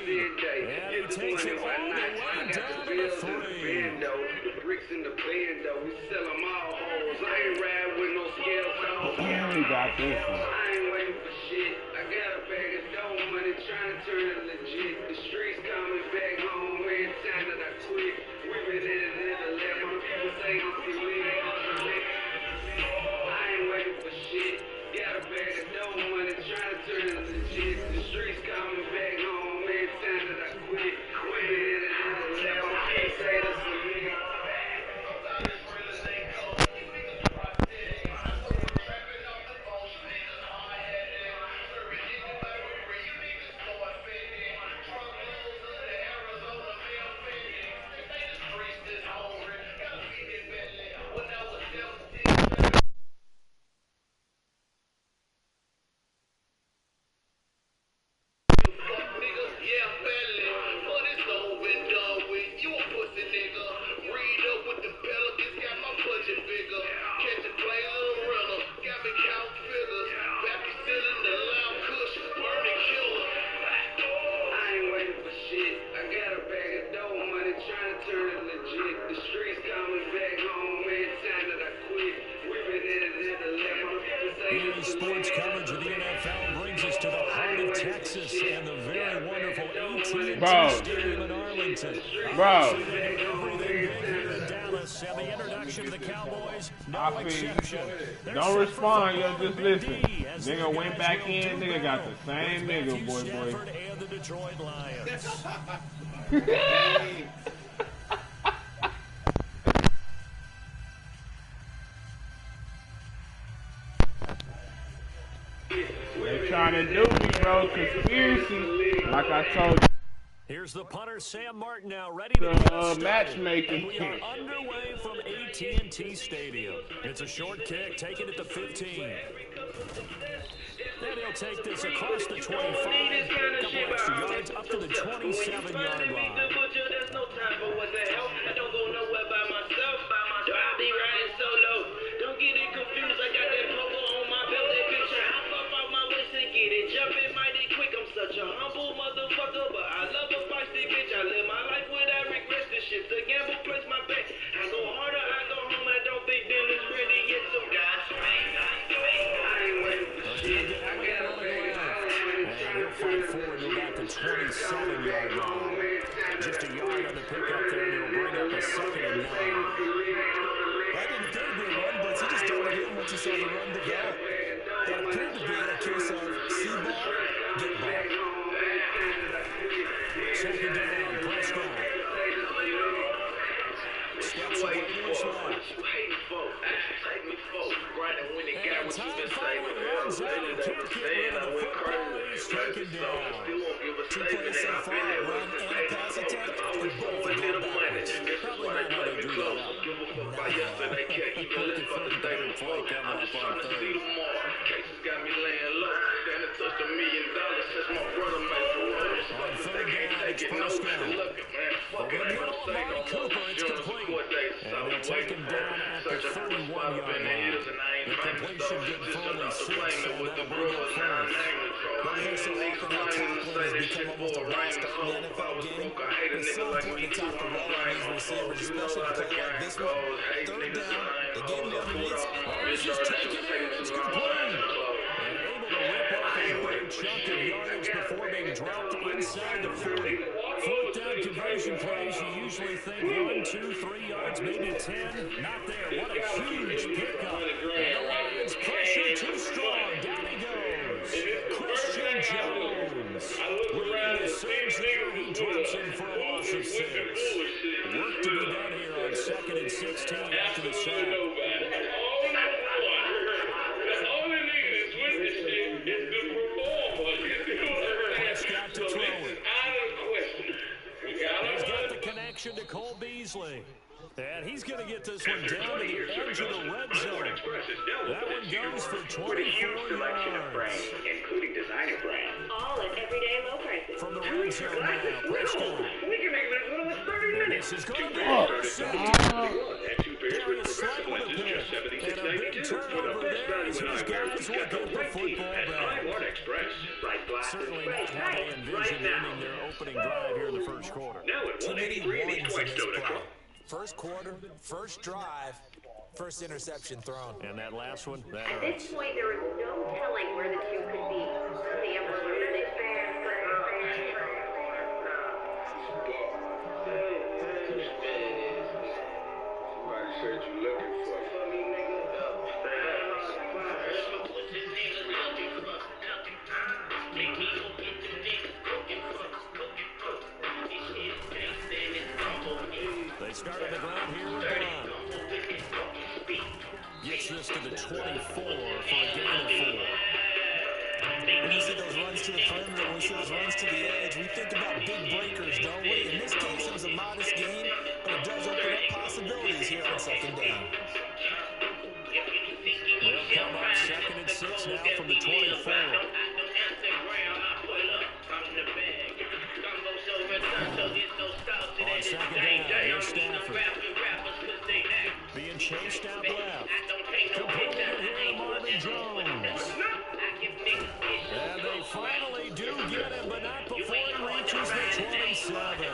he takes it all the way down to the 3. The bricks in the bando, we sell them all hoes. I ain't ride with no scale toes. He got this one. I ain't waiting for shit. I got a bag of dough money trying to turn it legit. The streets coming back home every time that I quit. We been in it in the left. My people say this is me. I ain't waiting for shit. Got a bag of dough money trying to turn it legit. The streets coming back home every time that I quit. We been in it in the left. My people say this is me. Texas and the very wonderful AT&T Bro. Stadium in Arlington. Bro. Everything big here in Dallas, and the introduction to the Cowboys, no exception. Don't respond, yo, just listen. Nigga went back in, nigga got the same nigga, boy. And the Detroit Lions. They trying to do me, bro. Conspiracy, like I told you. Here's the punter, Sam Martin, now ready to get us started. Matchmaking. We are underway from AT&T Stadium. It's a short kick, taken at the 15. Then he'll take this across the 25, a couple extra yards, up to the 27-yard line. There's no time for what the hell. I don't go nowhere by myself. I'll be riding solo. Don't get it confused. I got that pogo on my belt. That picture, I pop out my waist and get it jumping mighty quick. I'm such a humble motherfucker, but I love a feisty bitch. I live my life without regrets. This shit's a gamble, place my bet. I go harder, I go home. I don't think Dylan's ready yet, so Godspeed. I ain't waiting for shit. I got a big And he'll fight forward to about the 27-yard line. Just a yard on the pickup there, and he'll bring up a 2nd and 9. That didn't appear to be a run, but he just dove it in once he saw the run develop. That appeared to be a case of see ball, get ball. 2nd down, Prescott. Steps away to his left. Take me for grinding when it got what you been saying. Runs out, can't get rid of the football. He's taken down. Two plays so far, a run and a pass attempt, and both are going backwards. Probably not how they drew that up. Yesterday, can't keep a list for the day before. I'm just trying to see tomorrow. Cases got me laying low. Then it touched $1 million since my brother made Ferraris. They can't take it no better. Look it, man. Fuck it, ain't gonna say no more. Insurance for 4 days. And they'll take him down at the 31-yard line. The completion getting fully 6, and that'll bring up 4th. But here so often how tackling has become almost a roster in the NFL game. It's so important to tackle well on these receivers, especially a play like this one. 3rd down, the game never needs. He's just taking it, it's complete. And able to rip off a big chunk of yardage before being dropped inside the 40. 4th down conversion plays, you usually think 1, 2, 3 yards, maybe 10. Not there. What a huge pickup. And the Lions pressure too strong. Down he goes. Christian Jones. Leading the Saints there. He drops in for a loss of 6. Work to be done here on 2nd and 16 after the sack. Prescott to throw it. He's got the connection to Cole Beasley. And he's going to get this one down to the edge of the red zone. That one goes for 24 yards. including designer brands. All at everyday low prices. From the red zone now, Prescott. We can make it as little as 30 minutes. This is going to be intercepted. Darius Slay with a pick. And a big turnover there as his guys will get the football back. Certainly not how they envisioned ending their opening drive here in the first quarter. Too many ones in this play. First quarter, first drive, first interception thrown. And that last one, that At hurts. this point, there is no telling where the two could be. Sam was a big fan, Somebody said you looking for They start on the ground here with Brown. Gets this to the 24 for a gain of 4. When we see those runs to the perimeter, when we see those runs to the edge, we think about big breakers, don't we? In this case, it was a modest gain, but it does open up possibilities here on 2nd down. They'll come up 2nd and 6 now from the 24. On 2nd down, here's Stafford. Being chased out left. Completed here to Marvin Jones. And they finally do get him, but not before he reaches the 27.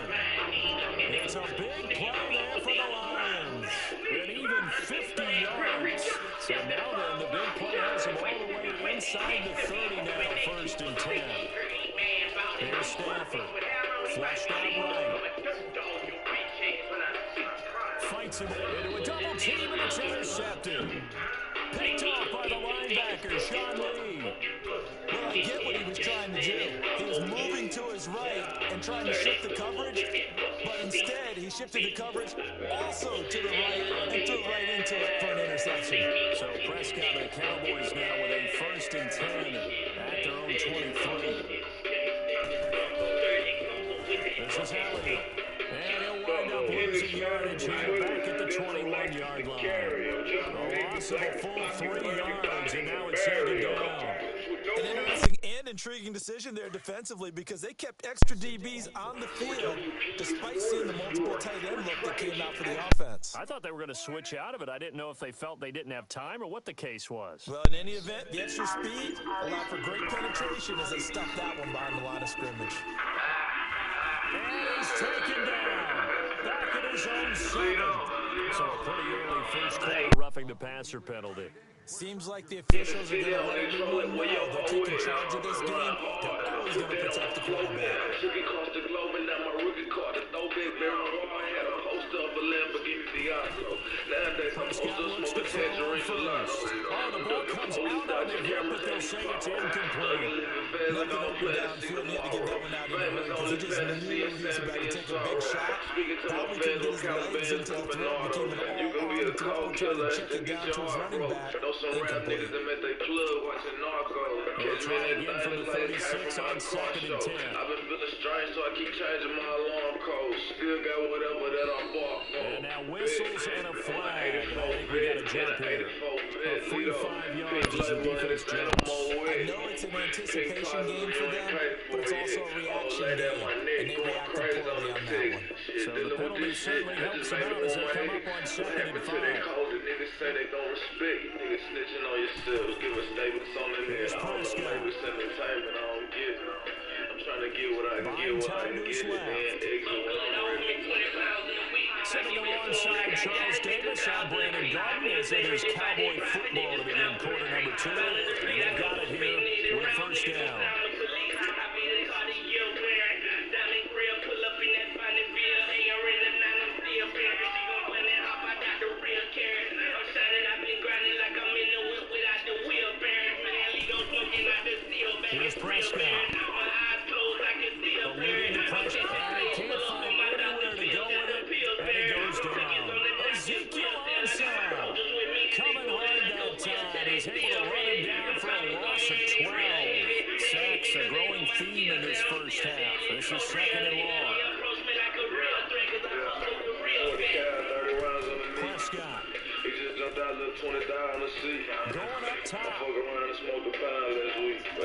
It's a big play there for the Lions. And even 50 yards. So now then, the big play has him all the way inside the 30 now, 1st and 10. Stafford. Flushed out right. Fights him into a double team, and it's intercepted. Picked off by the linebacker, Sean Lee. Well, I get what he was trying to do. He was moving to his right and trying to shift the coverage, but instead he shifted the coverage also to the right and threw right into it for an interception. So Prescott and the Cowboys now with a 1st and 10 at their own 23. This is Elliott. And he'll wind up losing yardage here back at the 21-yard line. A loss of a full 3 yards, and now it's 2nd down. An interesting and intriguing decision there defensively because they kept extra DBs on the field despite seeing the multiple tight end look that came out for the offense. I thought they were going to switch out of it. I didn't know if they felt they didn't have time or what the case was. Well, in any event, the extra speed allowed for great penetration as they stuffed that one behind the line of scrimmage. And he's taken down. Back at his own 7. So a pretty early first quarter roughing the passer penalty. Seems like the officials are going to let everyone know they're taking charge of this game. They're always going to protect the quarterback. Prescott looks to throw first. Oh, the ball comes out on the hip, but they'll say it's incomplete. Looking open downfield, he had to get that one out of the way because he just knew he was about to take a big shot. Probably couldn't get his legs into the throw. Became an all-arm throw, trying to check it down to his running back. Incomplete. They'll try again from the 36 on 2nd and 10. I've been feeling strange, so I keep changing my alarm code. Still got whatever that I'm barking on. And now whistles and a flag. I think we got a jump here. A free 5 yards as the defense jumps. I know it's an anticipation game for them, but it's also a reaction game, and they reacted poorly on that one. So the penalty certainly helps them out as they come up on 2nd and 5. Niggas say they don't respect you. Niggas snitching on yourselves. Give a statement on the Here's Prescott. It's entertainment. I don't get it. I'm trying to get what I can get. What I can get. Sending them onside, Charles Davis on Brandon Garden as it is Cowboy football to begin quarter number 2. And they've got it here with 1st down. Here's Prescott. Eluding the pressure. And he can't find anywhere to go with it. And he goes down. Ezekiel Ansah coming hard that time. He's able to run him down for a loss of 12. Sacks, a growing theme in this first half. This is 2nd and long. Prescott. Going up top.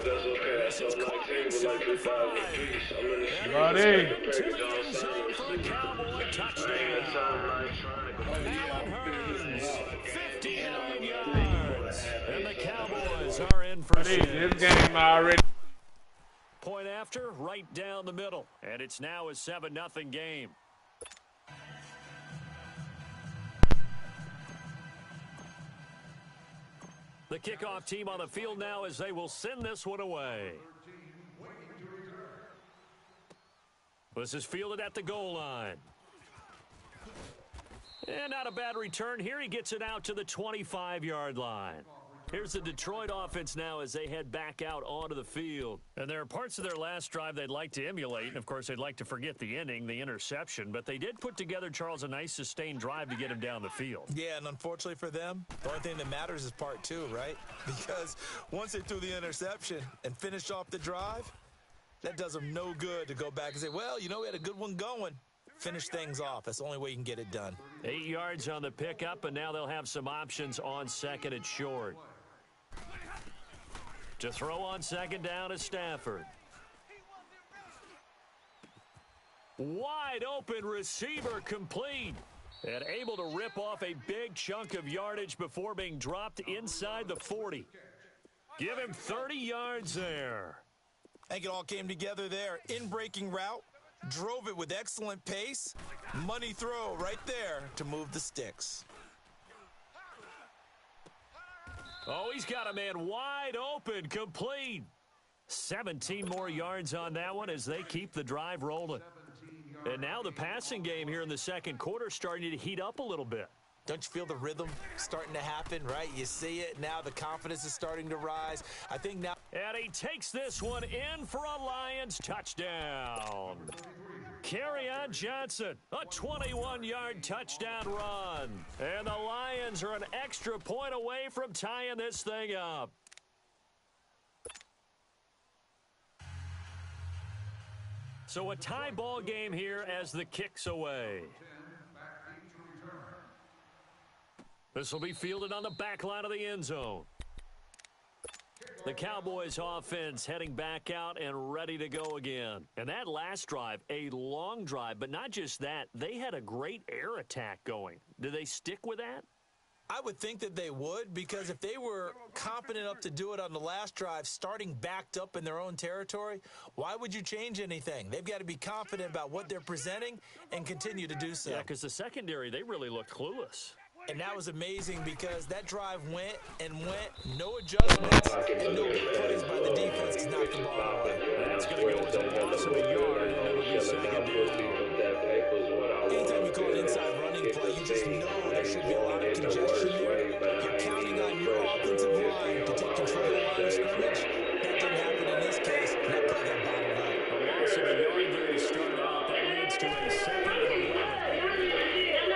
This is caught inside the 5. Got in. To the end zone for the Cowboy touchdown. Allen Hurns, 59 yards. And the Cowboys are in for This game already. point after, right down the middle. And it's now a 7-0 game. The kickoff team on the field now as they will send this one away. This is fielded at the goal line. And not a bad return here. He gets it out to the 25-yard line. Here's the Detroit offense now as they head back out onto the field. And there are parts of their last drive they'd like to emulate. And, of course, they'd like to forget the inning, the interception. But they did put together, Charles, a nice sustained drive to get him down the field. Yeah, and unfortunately for them, the only thing that matters is part 2, right? Because once they threw the interception and finished off the drive, that does them no good to go back and say, well, you know, we had a good one going. Finish things off. That's the only way you can get it done. 8 yards on the pickup, and now they'll have some options on 2nd and short. To throw on 2nd down is Stafford. Wide open receiver complete. And able to rip off a big chunk of yardage before being dropped inside the 40. Give him 30 yards there. I think it all came together there. In-breaking route. Drove it with excellent pace. Money throw right there to move the sticks. Oh, he's got a man wide open, complete. 17 more yards on that one as they keep the drive rolling. And now the passing game here in the second quarter starting to heat up a little bit. Don't you feel the rhythm starting to happen, right? You see it. Now the confidence is starting to rise. I think now. And he takes this one in for a Lions touchdown. Kerryon Johnson, a 21-yard touchdown run. And the Lions are an extra point away from tying this thing up. So a tie ball game here as the kick's away. This will be fielded on the back line of the end zone. The Cowboys offense heading back out and ready to go again. And that last drive, a long drive, but not just that, they had a great air attack going. Do they stick with that? I would think that they would, because if they were confident enough to do it on the last drive, starting backed up in their own territory, why would you change anything? They've got to be confident about what they're presenting and continue to do so. Yeah, because the secondary, they really looked clueless. And that was amazing because that drive went and went, no adjustments, and no big plays by the defense to knock the ball away. That's going to go as a loss of a yard, and it'll be second down. Anytime you call an inside running play, you just know there should be a lot of congestion there. You're counting on your offensive line to take control of the line of scrimmage. That didn't happen in this case, and that play got bottled up. A loss of a yard there to start out. That leads to a second and 11.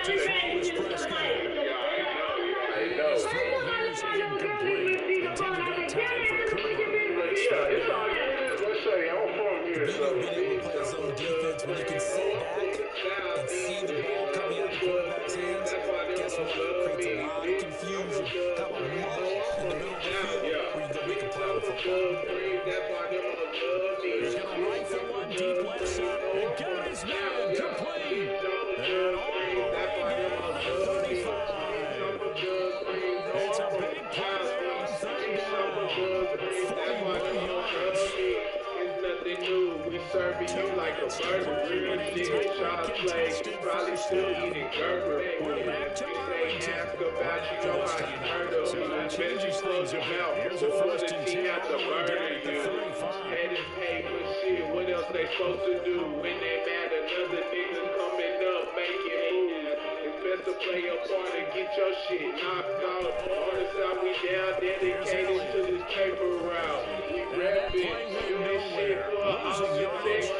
To throw is Prescott. His throw here is incomplete. Intended that time for Cooper. The beauty of being able to play zone defense when you can sit back and see the ball coming out of the quarterback's hands, guess what? It creates a lot of confusion. Have a muddle in the middle of the field where you can go make a play on the football. He's going to rifle one deep left side. And got his man complete. And all the way down to the 35. It's a big play there on third down. 41 yards. It's nothing new. We serving you like a burger. Really shot play. Probably still eating burger. We're back to Arlington. Ask about you know how you heard of So that me. changes things a bit. Here's a first and 10 all the way down at the 35. Head is paid for shit. What else they supposed to do? When they mad, another nigga coming up, making moves. It's best to play a part and get your shit knocked out. Artists out, we down, dedicated to this paper route. We rapping, do this shit for awesome Texas.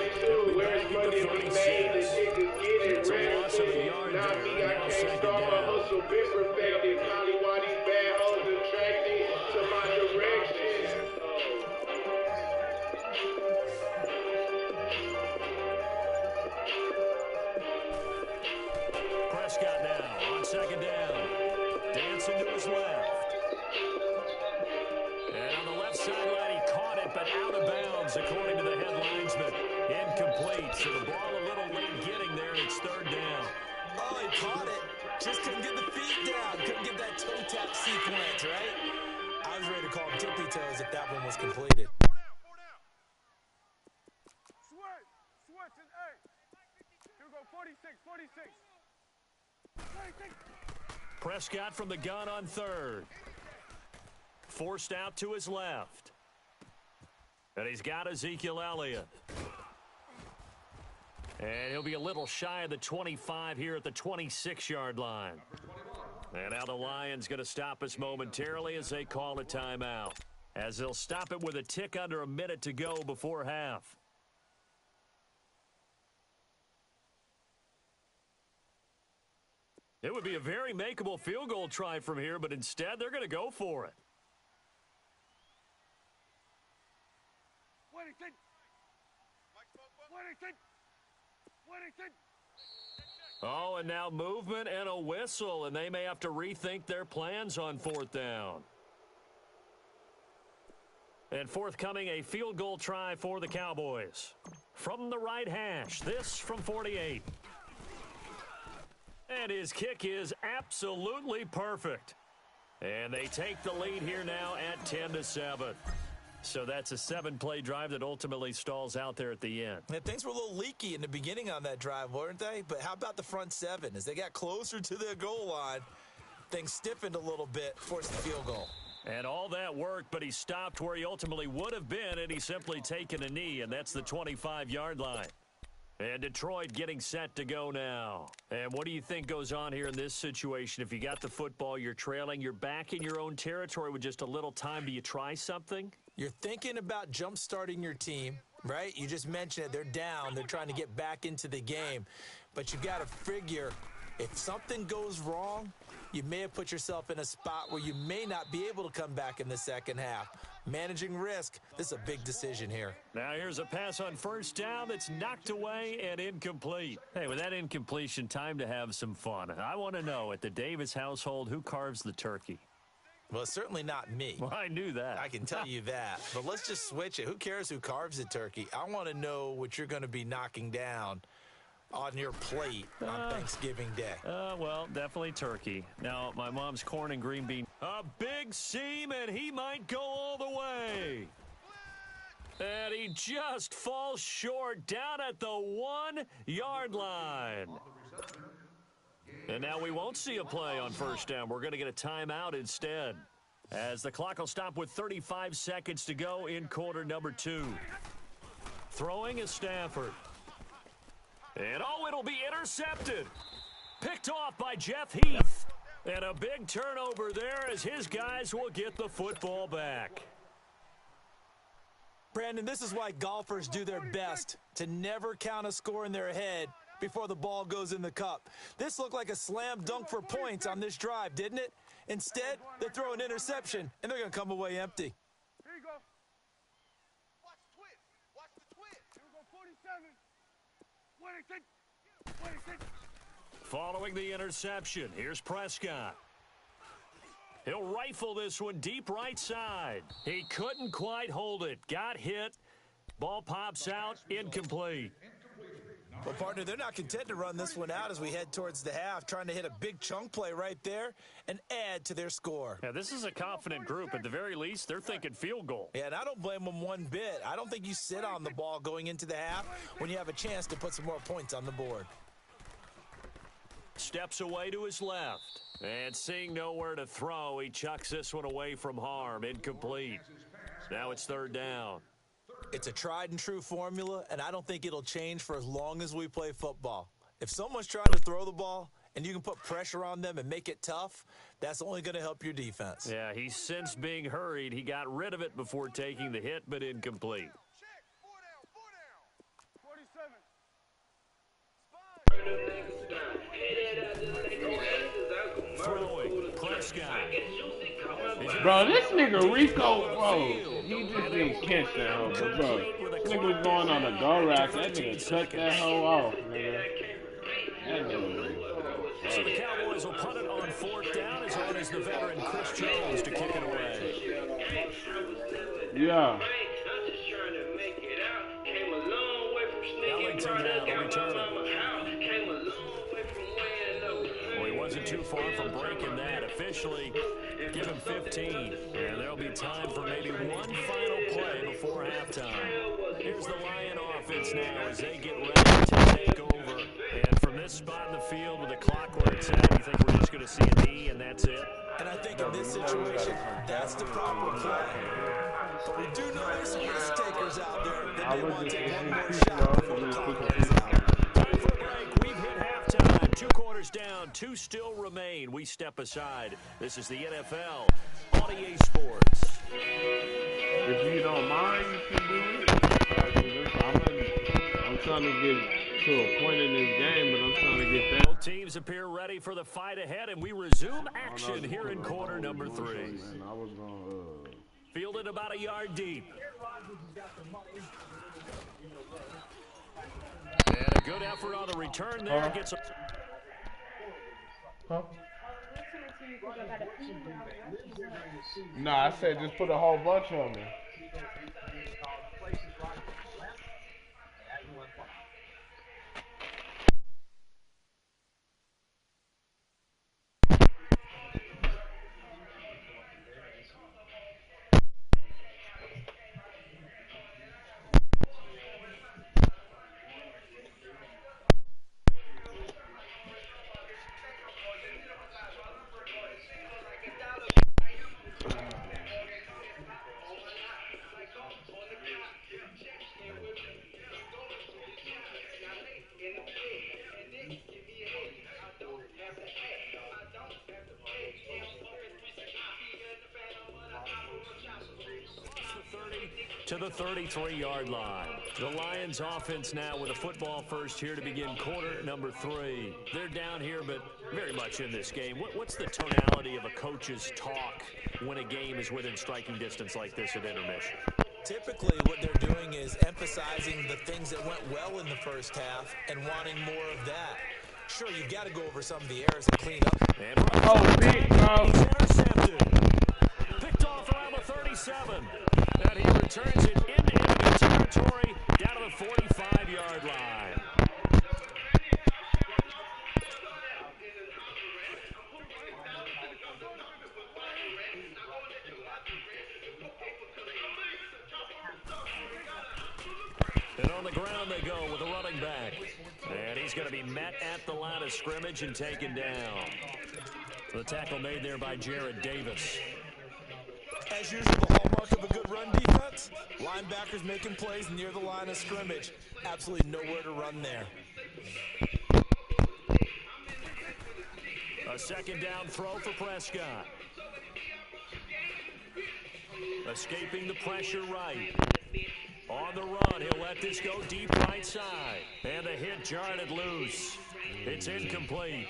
Where's money we made? The niggas get it, rapping. Not me, I can't start my hustle. Been perfected. Probably why these bad hoes attracted to my direction. Prescott now on second down. Dancing to his left. And on the left sideline, he caught it, but out of bounds, according to the head linesman. Incomplete, so the ball a little late getting there, and it's third down. Oh, he caught it. Just couldn't get the feet down. Couldn't get that toe tap sequence, right? I was ready to call him tippy toes if that one was completed. Switch, and A. Here we go, 46, 46. 46. Prescott from the gun on third. Forced out to his left. And he's got Ezekiel Elliott. And he'll be a little shy of the 25 here at the 26-yard line. And now the Lions going to stop us momentarily as they call a timeout. As they'll stop it with a tick under a minute to go before half. It would be a very makeable field goal try from here, but instead they're going to go for it. Oh, and now movement and a whistle, and they may have to rethink their plans on fourth down. And forthcoming, a field goal try for the Cowboys. From the right hash, this from 48. And his kick is absolutely perfect. And they take the lead here now at 10-7. So that's a 7-play drive that ultimately stalls out there at the end. Yeah, things were a little leaky in the beginning on that drive, weren't they? But how about the front seven? As they got closer to the goal line, things stiffened a little bit, forced the field goal. And all that work, but he stopped where he ultimately would have been, and he's simply taken a knee, and that's the 25-yard line. And Detroit getting set to go now. And what do you think goes on here in this situation? If you got the football, you're trailing, you're back in your own territory with just a little time. Do you try something? You're thinking about jump-starting your team, right? You just mentioned it. They're down. They're trying to get back into the game. But you got to figure if something goes wrong, you may have put yourself in a spot where you may not be able to come back in the second half. Managing risk, this is a big decision here. Now here's a pass on first down that's knocked away and incomplete. Hey, with that incompletion, time to have some fun. I want to know, at the Davis household, who carves the turkey? Well, it's certainly not me. Well, I knew that. I can tell you that. But let's just switch it. Who cares who carves the turkey? I want to know what you're going to be knocking down on your plate on Thanksgiving Day. Well, definitely turkey. Now, my mom's corn and green bean. A big seam, and he might go all the way. And he just falls short down at the 1-yard line. And now we won't see a play on first down. We're going to get a timeout instead, as the clock will stop with 35 seconds to go in quarter number 2. Throwing is Stafford. And, it'll be intercepted. Picked off by Jeff Heath. And a big turnover there as his guys will get the football back. Brandon, this is why golfers do their best to never count a score in their head before the ball goes in the cup. This looked like a slam dunk for points on this drive, didn't it? Instead, they throw an interception, and they're going to come away empty. Here you go. Watch the twist. Watch the twist. Here we go, 47. 26. Following the interception, here's Prescott. He'll rifle this one deep right side. He couldn't quite hold it. Got hit. Ball pops out, incomplete. Well, partner, they're not content to run this one out as we head towards the half, trying to hit a big chunk play right there and add to their score. Yeah, this is a confident group. At the very least, they're thinking field goal. Yeah, and I don't blame them one bit. I don't think you sit on the ball going into the half when you have a chance to put some more points on the board. Steps away to his left. And seeing nowhere to throw, he chucks this one away from harm. Incomplete. Now it's third down. It's a tried-and-true formula, and I don't think it'll change for as long as we play football. If someone's trying to throw the ball and you can put pressure on them and make it tough, that's only going to help your defense. Yeah, he's since being hurried. He got rid of it before taking the hit, but incomplete. 47. Throwing, Prescott. Bro, this nigga Rico, bro, he just didn't catch that hoe, bro. This nigga was going on a go rack. That nigga cut that hoe off, nigga. That nigga. So the Cowboys will punt it on fourth down as on as the veteran Chris Jones to kick it away. Yeah. Ellington now the return. Well, he wasn't too far from breaking that. Officially, give him 15. And there'll be time for maybe one final play before halftime. Here's the Lion offense now as they get ready to take over. And from this spot in the field with the clock where it's at, you think we're just going to see a knee and that's it? And I think in this situation, that's the proper play. But we do know there's some risk takers out there that may want to take one more shot before the clock runs out. Time for a break. We've hit halftime. 2 quarters down. 2 still remain. We step aside. This is the NFL on EA Sports. If you don't mind, you can do it. I'm trying to get to a point in this game, but I'm trying to get that. Both teams appear ready for the fight ahead, and we resume action here in quarter number 3. I was going Fielded about a yard deep. And a good effort on the return there. Gets a... Huh? No, I said just put a whole bunch on me. to the 33-yard line. The Lions offense now with a football first here to begin quarter number 3. They're down here, but very much in this game. What's the tonality of a coach's talk when a game is within striking distance like this at intermission? Typically, what they're doing is emphasizing the things that went well in the first half and wanting more of that. Sure, you've got to go over some of the errors and clean up. Oh, big, bro. He's intercepted. Picked off around the 37. And he returns it into enemy territory down to the 45-yard line. And on the ground they go with a running back. And he's going to be met at the line of scrimmage and taken down. The tackle made there by Jared Davis. As usual, the hallmark of a good run defense, linebackers making plays near the line of scrimmage. Absolutely nowhere to run there. A second down throw for Prescott. Escaping the pressure right. On the run, he'll let this go deep right side. And the hit jarred it loose. It's incomplete.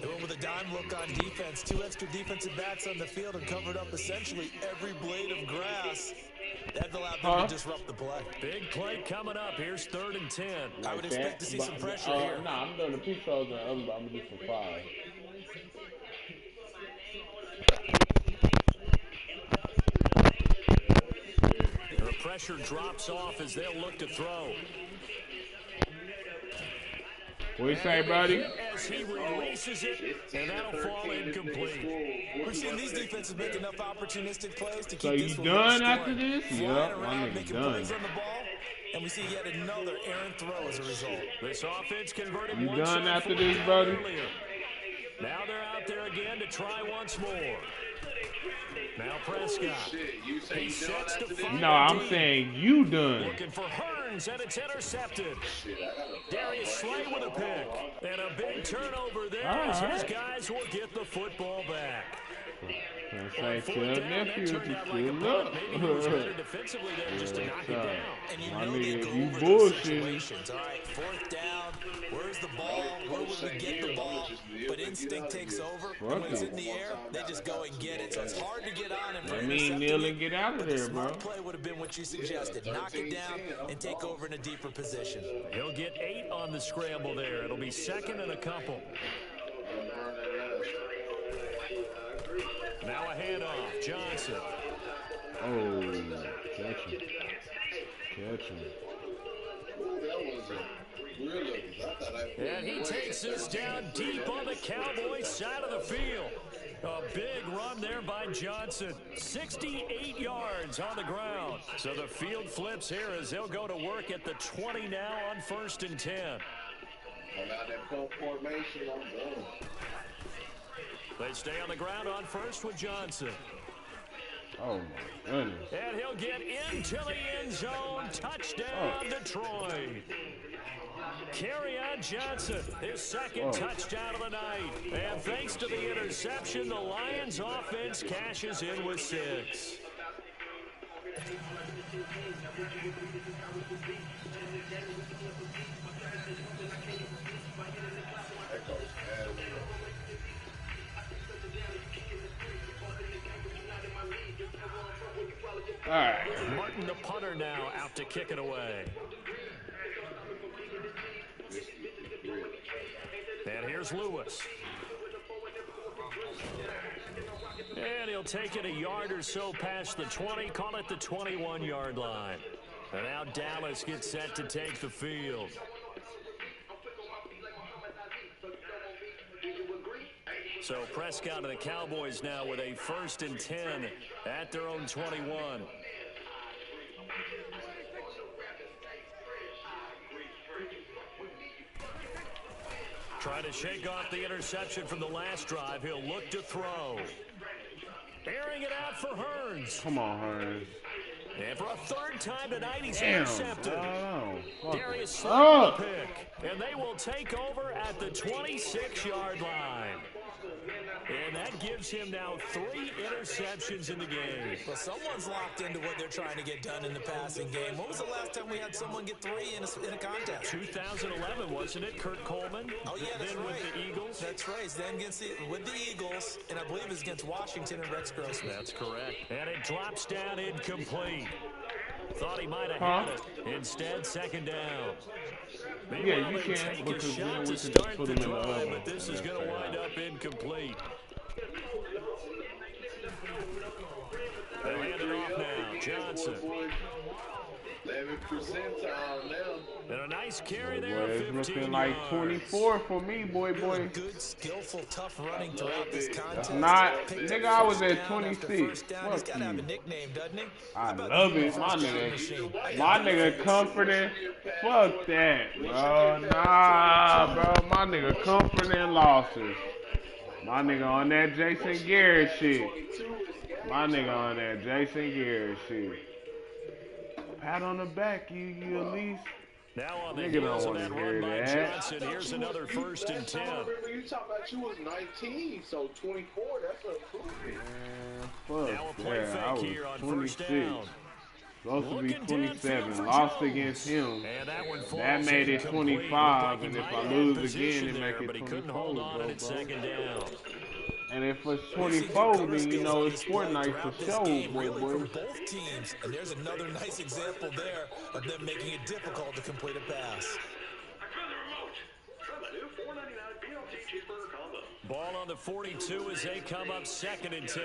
Going with a dime look on defense. 2 extra defensive backs on the field and covered up essentially every blade of grass. That allowed them to disrupt the play. Big play coming up. Here's 3rd and 10. I would expect to see some pressure here. Nah, I'm doing the peak throws and I'm going to do some 5. The pressure drops off as they'll look to throw. What do you say, buddy? As he releases it, and that'll fall incomplete. We're seeing these defenses make enough opportunistic plays to keep So this you one done scoring. after this? Flying Yep, my around, nigga making done. plays on the ball, and we see yet another errant throw as a result. This offense converted You once done on after 4th this, down buddy? earlier. Now they're out there again to try once more. Now Prescott. He sets to fire No, I'm deep. saying you done. Looking for Hearns, and it's intercepted. Darius Slay with a pick. And a big turnover there as his guys will get the football back. Say, tell nephew Turned to out like a chill punt. up. Maybe he was better defensively there just to knock it down. And you My know they nigga, go you over those bullshitting. situations. All right, 4th down. Where's the ball? Where would we get the ball? But instinct takes over. And when it's in the air, they just go and get it. So it's hard to get on and I mean, kneel and get out of there, bro. smart play would have been what you suggested. Knock it down and take over in a deeper position. He'll get 8 on the scramble there. It'll be 2nd and a couple. Now a handoff. Johnson. Oh, catch him. Catch him. And he takes this down deep on the Cowboys side of the field. A big run there by Johnson. 68 yards on the ground. So the field flips here as they'll go to work at the 20 now on 1st and 10. They stay on the ground on first with Johnson. Oh, my goodness. And he'll get into the end zone. Touchdown, Detroit. Kerryon Johnson, his 2nd touchdown of the night. And thanks to the interception, the Lions offense cashes in with 6. All right. Martin, the punter, now out to kick it away. And here's Lewis. And he'll take it a yard or so past the 20, call it the 21-yard line. And now Dallas gets set to take the field. So Prescott and the Cowboys now with a 1st and 10 at their own 21. Trying to shake off the interception from the last drive. He'll look to throw. Airing it out for Hearns. Come on, Hearns. And for a 3rd time tonight, he's Damn. intercepted. Darius Slay with the pick. And they will take over at the 26-yard line. And that gives him now 3 interceptions in the game. Well, someone's locked into what they're trying to get done in the passing game. When was the last time we had someone get 3 in a contest? 2011, wasn't it? Kurt Coleman? Oh, yeah, that's then right. with the Eagles? That's right. It's then with the Eagles, and I believe it's against Washington and Rex Grossman. That's correct. And it drops down incomplete. Thought he might have had it. Instead, second down. Yeah, you can, Take a because shot then we to can start just put the him in the drive, other. but this is going to wind up incomplete. They'll hand it off now. Johnson. 11 percentile now. And a nice carry Boy, there. it's 15 looking like yards. 24 for me, boy. Good, skillful, tough running throughout this contest. That's not, Picked nigga, up I was first at down 26. after first down. He's Fuck got to have a you. nickname, doesn't he? I love it, my nigga. My nigga comforting. Fuck that, bro. Nah, bro. My nigga comforting losses. My nigga on that Jason Garrett shit. My nigga on that Jason Garrett shit. Pat on the back, you at least. Now on the Nigga heels don't of that wanna run hear by that. Johnson, here's another 1st and 10. Remember, you talking about you was 19, so 24, that's an improvement. Man, Now a fuck play that. I fake was here on 26. first down. Supposed to be Looking 27. downfield for Lost Jones. against him. And that one That falls made it incomplete. 25, Looked like and he if might I have lose position again, it there, make it but he couldn't 24, hold on, and it's bro. second down. And if it's 24, then you know it's Fortnite for sure, boy. From both teams, and there's another nice example there of them making it difficult to complete a pass. Ball on the 42 as they come up 2nd and 10.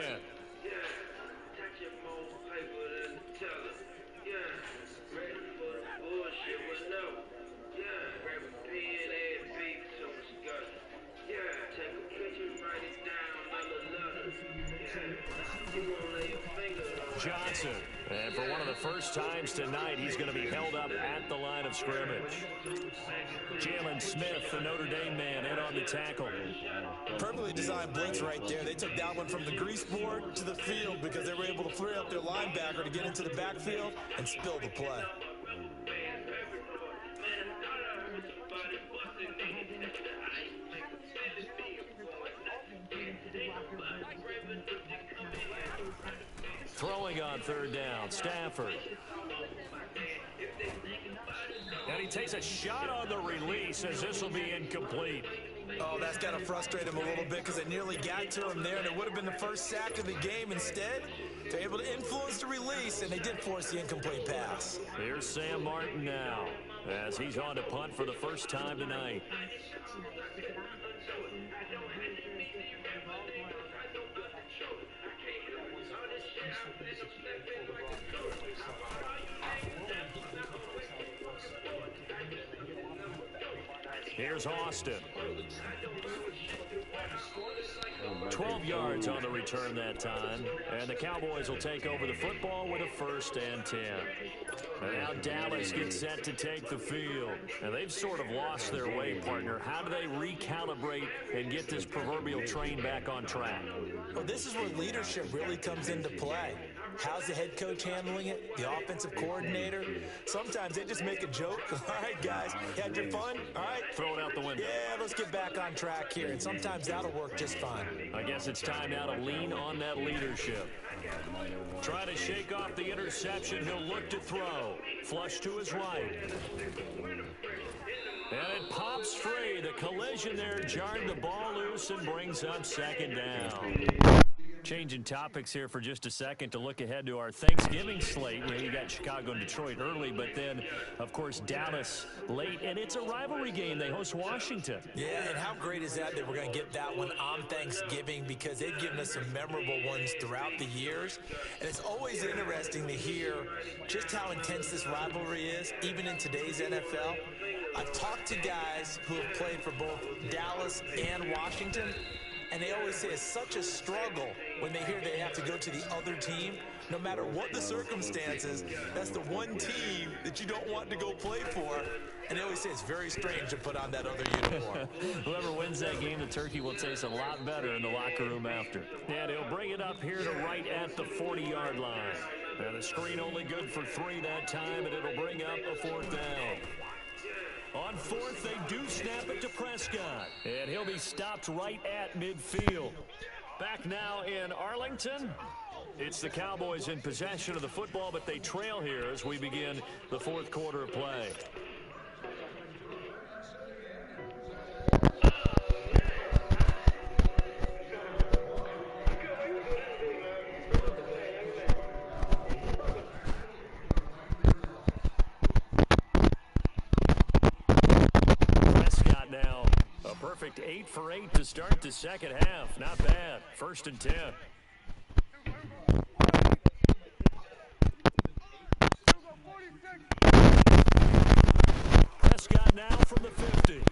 Johnson, and for one of the first times tonight, he's going to be held up at the line of scrimmage. Jalen Smith, the Notre Dame man, in on the tackle. Perfectly designed blitz right there. They took that one from the grease board to the field because they were able to free up their linebacker to get into the backfield and spill the play. Throwing on 3rd down, Stafford. And he takes a shot on the release as this will be incomplete. Oh, that's got to frustrate him a little bit because they nearly got to him there, and it would have been the first sack of the game. Instead, they're able to influence the release, and they did force the incomplete pass. Here's Sam Martin now as he's on to punt for the first time tonight. Here's Austin. 12 yards on the return that time. And the Cowboys will take over the football with a 1st and 10. And now Dallas gets set to take the field. And they've sort of lost their way, partner. How do they recalibrate and get this proverbial train back on track? Well, this is where leadership really comes into play. How's the head coach handling it? The offensive coordinator? Sometimes they just make a joke. All right, guys, you had your fun? All right. Throw it out the window. Yeah, let's get back on track here. And sometimes that'll work just fine. I guess it's time now to lean on that leadership. Try to shake off the interception. He'll look to throw. Flush to his right. And it pops free. The collision there jarred the ball loose and brings up 2nd down. Changing topics here for just a second to look ahead to our Thanksgiving slate. You got Chicago and Detroit early, but then, of course, Dallas late. And it's a rivalry game. They host Washington. Yeah, and how great is that we're going to get that one on Thanksgiving because they've given us some memorable ones throughout the years. And it's always interesting to hear just how intense this rivalry is, even in today's NFL. I've talked to guys who have played for both Dallas and Washington, and they always say it's such a struggle when they hear they have to go to the other team. No matter what the circumstances, that's the one team that you don't want to go play for. And they always say it's very strange to put on that other uniform. Whoever wins that game, the turkey will taste a lot better in the locker room after. And he'll bring it up here to right at the 40-yard line. And the screen only good for 3 that time, and it'll bring up a 4th down. On fourth, they do snap it to Prescott. And he'll be stopped right at midfield. Back now in Arlington. It's the Cowboys in possession of the football, but they trail here as we begin the fourth quarter of play. Prescott now, a perfect 8 for 8 to start the second half. Not bad. 1st and 10. Prescott now from the 50.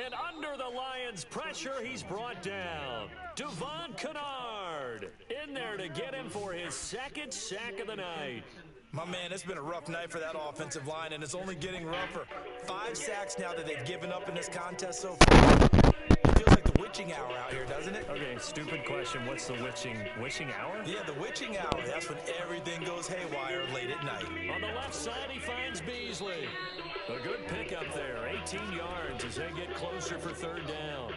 And under the Lions' pressure, he's brought down. Devon Kennard in there to get him for his 2nd sack of the night. My man, it's been a rough night for that offensive line, and it's only getting rougher. 5 sacks now that they've given up in this contest so far. It feels like the witching hour out here, doesn't it? Okay, stupid question. What's the witching hour? Yeah, the witching hour. That's when everything goes haywire late at night. On the left side, he finds Beasley. A good pickup there. 18 yards as they get closer for 3rd down.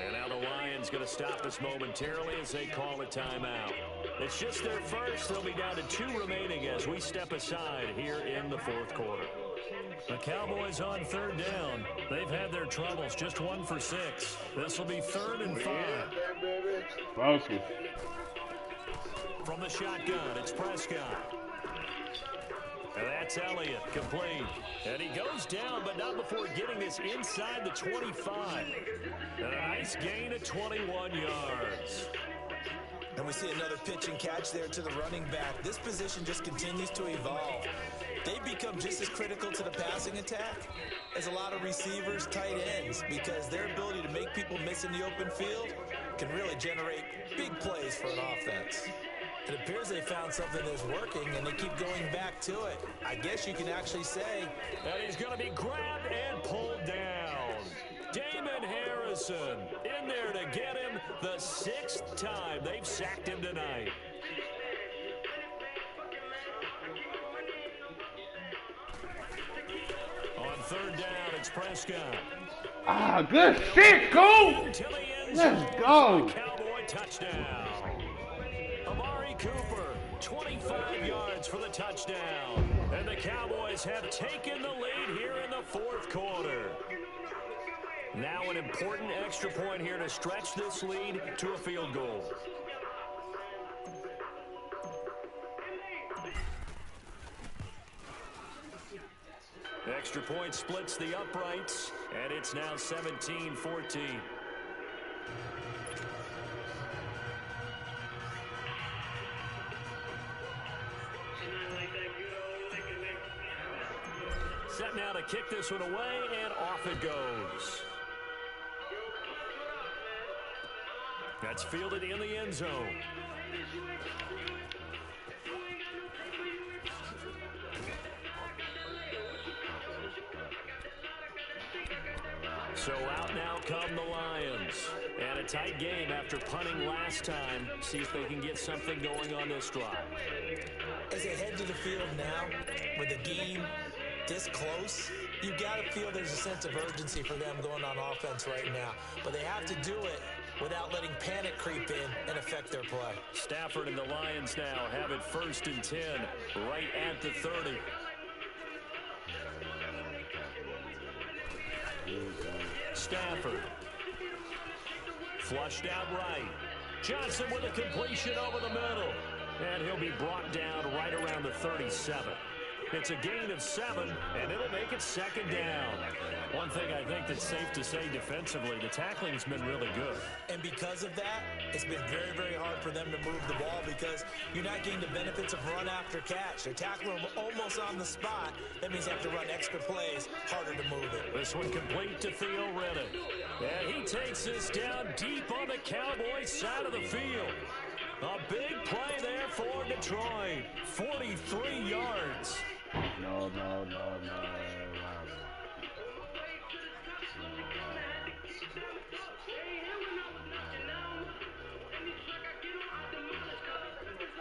And now the Lions going to stop us momentarily as they call a timeout. It's just their first. They'll be down to 2 remaining as we step aside here in the 4th quarter. The Cowboys on 3rd down. They've had their troubles. Just 1 for 6. This will be 3rd and 5. Focus. From the shotgun, it's Prescott. And that's Elliott, complete. And he goes down, but not before getting this inside the 25. And a nice gain of 21 yards. And we see another pitch and catch there to the running back. This position just continues to evolve. They've become just as critical to the passing attack as a lot of receivers, tight ends, because their ability to make people miss in the open field can really generate big plays for an offense. It appears they found something that's working, and they keep going back to it. I guess you can actually say that he's going to be grabbed and pulled down. Damon Harrison in there to get him the 6th time they've sacked him tonight. On 3rd down, it's Prescott. Ah, good shit, go! Let's go. Cowboy touchdown. Amari Cooper, 25 yards for the touchdown. And the Cowboys have taken the lead here in the 4th quarter. Now an important extra point here to stretch this lead to a field goal. Extra point splits the uprights, and it's now 17-14. Set now to kick this one away, and off it goes. That's fielded in the end zone. So out now come the Lions. And a tight game after punting last time. See if they can get something going on this drive. As they head to the field now, with the game this close, you got to feel there's a sense of urgency for them going on offense right now. But they have to do it without letting panic creep in and affect their play. Stafford and the Lions now have it 1st and 10, right at the 30. Stafford. Flushed out right. Johnson with a completion over the middle. And he'll be brought down right around the 37. It's a gain of 7, and it'll make it 2nd down. One thing I think that's safe to say defensively, the tackling's been really good. And because of that, it's been very, very hard for them to move the ball because you're not getting the benefits of run after catch. They're tackling almost on the spot. That means you have to run extra plays, harder to move it. This one complete to Theo Riddick. And he takes this down deep on the Cowboys side of the field. A big play there for Detroit. 43 yards. No.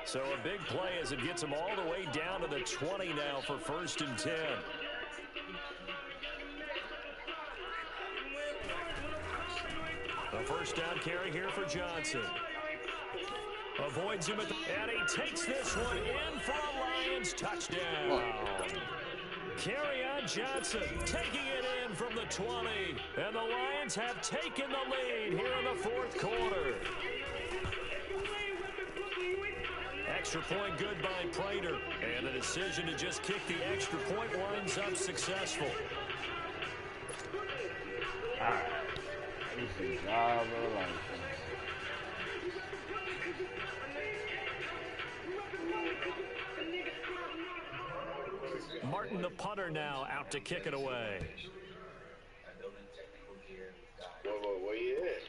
So a big play as it gets them all the way down to the 20 now for 1st and 10. A first down carry here for Johnson. Avoids him at the, and he takes this one in for a Lions touchdown. Carry on Johnson, taking it in from the 20. And the Lions have taken the lead here in the 4th quarter. Extra point good by Prater. And the decision to just kick the extra point winds up successful. All right. This is job of a lifetime. Martin, the punter, now out to kick it away. Where you at?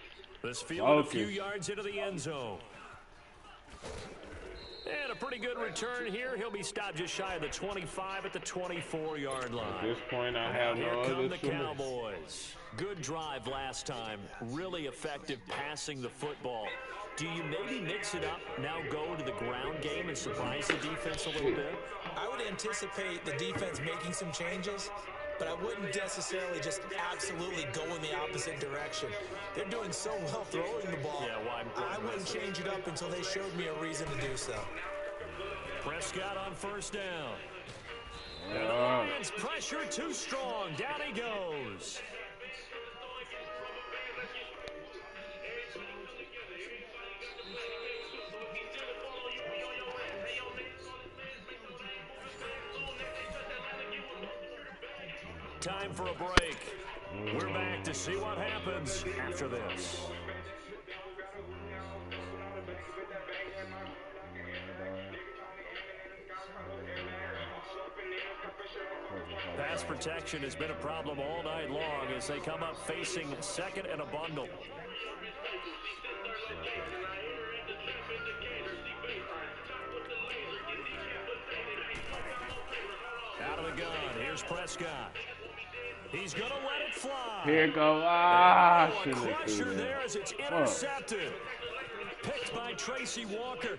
This field a few yards into the end zone. And a pretty good return here. He'll be stopped just shy of the 25 at the 24-yard line. At this point, I have no other Here come the solution. Cowboys. Good drive last time. Really effective passing the football. Do you maybe mix it up, now go to the ground game and surprise the defense a little bit? I would anticipate the defense making some changes, but I wouldn't necessarily just absolutely go in the opposite direction. They're doing so well throwing the ball. Yeah, well, I wouldn't change it up until they showed me a reason to do so. Prescott on first down. And the Lions pressure too strong. Down he goes. Time for a break. We're back to see what happens after this. Pass protection has been a problem all night long as they come up facing second and a bundle. Out of the gun. Here's Prescott. He's going to let it fly. Here it goes. A crusher there as it's intercepted. Picked by Tracy Walker.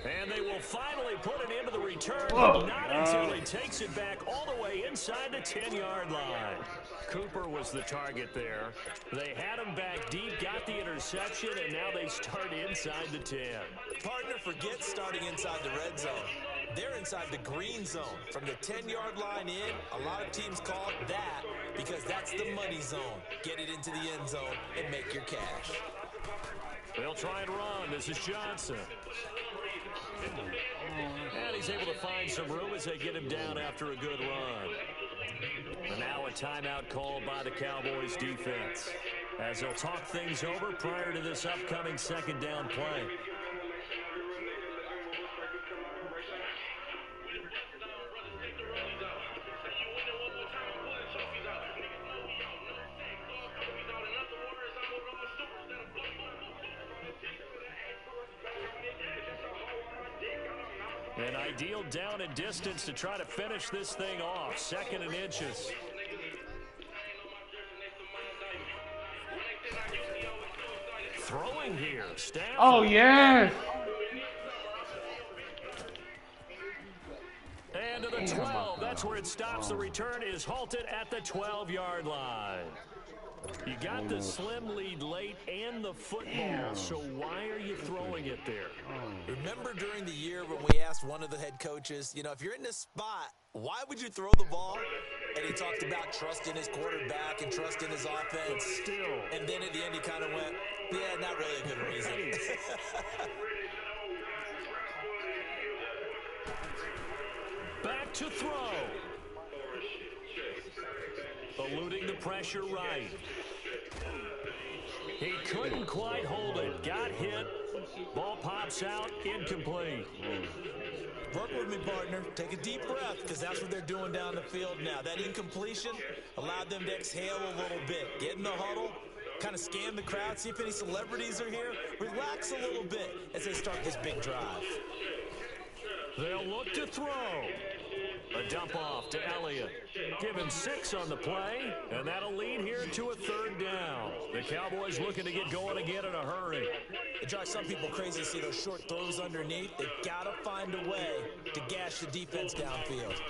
And they will finally put an end to the return. Not until he takes it back all the way inside the 10-yard line. Cooper was the target there. They had him back deep, got the interception, and now they start inside the 10. Partner, forget starting inside the red zone. They're inside the green zone. From the 10-yard line in, a lot of teams call it that because that's the money zone. Get it into the end zone and make your cash. They'll try and run. This is Johnson. And he's able to find some room as they get him down after a good run. And now a timeout called by the Cowboys defense as they'll talk things over prior to this upcoming second down play. An ideal down and distance to try to finish this thing off. 2nd and inches. Throwing here. Stafford. Oh, yes. And to the 12. That's where it stops. The return is halted at the 12-yard line. You got the slim lead late and the football, so why are you throwing it there? Remember during the year when we asked one of the head coaches, you know, if you're in this spot, why would you throw the ball? And he talked about trusting his quarterback and trusting his offense. Still. And then at the end he kind of went, yeah, not really a good reason. Back to throw. Eluding the pressure right. He couldn't quite hold it. Got hit. Ball pops out. Incomplete. Work with me, partner. Take a deep breath because that's what they're doing down the field now. That incompletion allowed them to exhale a little bit. Get in the huddle. Kind of scan the crowd. See if any celebrities are here. Relax a little bit as they start this big drive. They'll look to throw. A dump off to Elliott. Give him 6 on the play, and that'll lead here to a 3rd down. The Cowboys looking to get going again in a hurry. It drives some people crazy to see those short throws underneath. They've got to find a way to gash the defense downfield.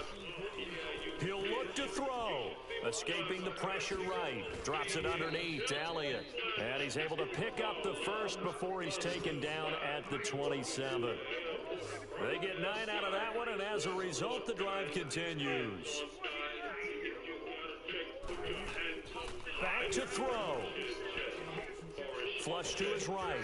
He'll look to throw. Escaping the pressure right. Drops it underneath to Elliott. And he's able to pick up the first before he's taken down at the 27. They get 9 out of that one, and as a result, the drive continues. Back to throw. Flush to his right.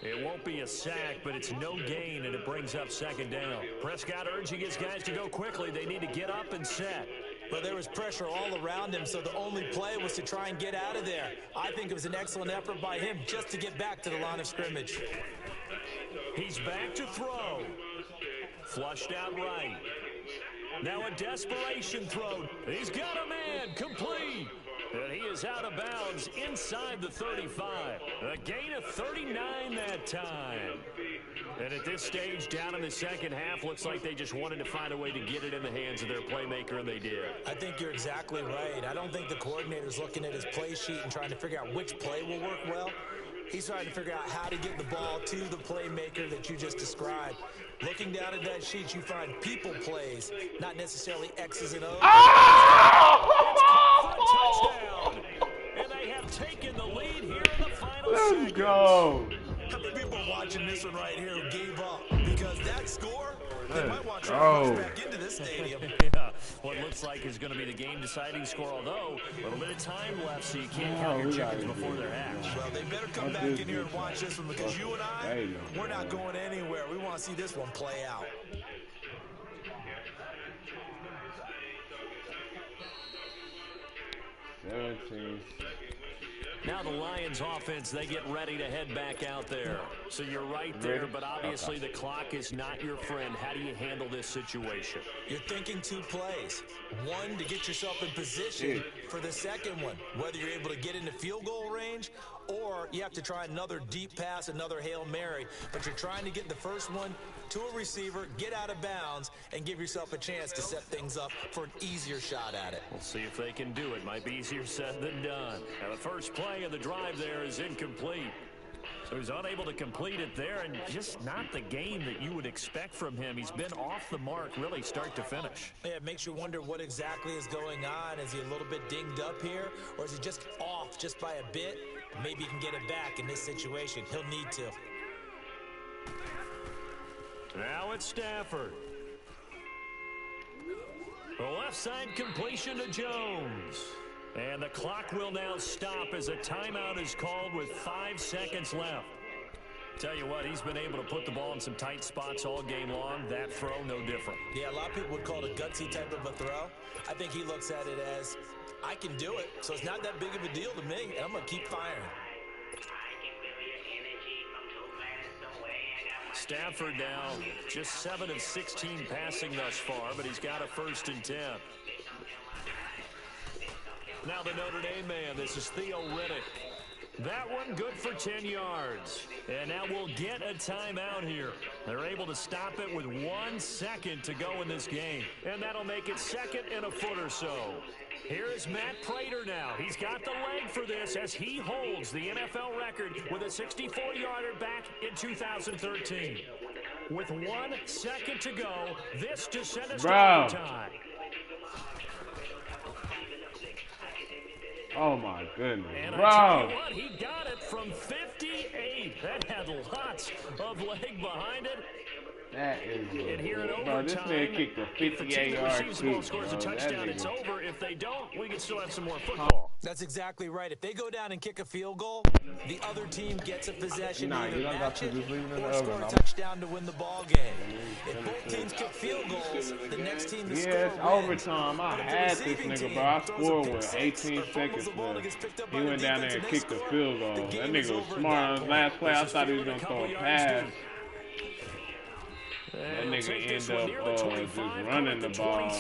It won't be a sack, but it's no gain, and it brings up second down. Prescott urging his guys to go quickly. They need to get up and set. But there was pressure all around him, so the only play was to try and get out of there. I think it was an excellent effort by him just to get back to the line of scrimmage. He's back to throw. Flushed out right. Now a desperation throw. He's got a man. Complete. And he is out of bounds inside the 35. A gain of 39 that time. And at this stage, down in the second half, looks like they just wanted to find a way to get it in the hands of their playmaker, and they did. I think you're exactly right. I don't think the coordinator's looking at his play sheet and trying to figure out which play will work well. He's trying to figure out how to get the ball to the playmaker that you just described. Looking down at that sheet, you find people plays, not necessarily X's and O's. Touchdown. And they have taken the lead here in the final seconds. Let's go. How many people are watching this one right here who gave up? Because that score, they might want to push back into this stadium. Yeah, what looks like is going to be the game-deciding score, although a little bit of time left, so you can't count your chickens before they're hatched. Well, they better come back in here and watch this one because you and I, we're not going anywhere. We want to see this one play out. Now the Lions offense, they get ready to head back out there. So you're right there, but obviously the clock is not your friend. How do you handle this situation? You're thinking two plays. One, to get yourself in position for the second one, whether you're able to get into field goal range or you have to try another deep pass, another Hail Mary. But you're trying to get the first one to a receiver, get out of bounds, and give yourself a chance to set things up for an easier shot at it. We'll see if they can do it. Might be easier said than done. Now the first play of the drive there is incomplete. So he's unable to complete it there, and just not the game that you would expect from him. He's been off the mark really start to finish. Yeah, it makes you wonder what exactly is going on. Is he a little bit dinged up here, or is he just off just by a bit? Maybe he can get it back in this situation. He'll need to. Now it's Stafford. The left side completion to Jones. And the clock will now stop as a timeout is called with 5 seconds left. Tell you what, he's been able to put the ball in some tight spots all game long. That throw, no different. Yeah, a lot of people would call it a gutsy type of a throw. I think he looks at it as, I can do it, so it's not that big of a deal to me, and I'm going to keep firing. Stafford now just 7 of 16 passing thus far, but he's got a 1st and 10. Now the Notre Dame man, this is Theo Riddick. That one good for 10 yards. And now we'll get a timeout here. They're able to stop it with 1 second to go in this game. And that'll make it 2nd and a foot or so. Here is Matt Prater now. He's got the leg for this as he holds the NFL record with a 64-yarder back in 2013. With 1 second to go, this to send us to overtime. Oh my goodness, and bro! I tell you what, he got it from 58. That had lots of leg behind it. That is and here in bro, this man kicked a 58-yard kick. Scores a touchdown, it's over. If they don't, we can still have some more football. That's exactly right. If they go down and kick a field goal, the other team gets a possession, either match it or score a touchdown to win the ball game. If both teams kick field goals, the next team to score wins. Overtime. I had this nigga, bro. I scored with 18 seconds left. He went down there and kicked a field goal. That nigga was smart. On his last play, I thought he was going to throw a pass. That nigga end up just running the ball.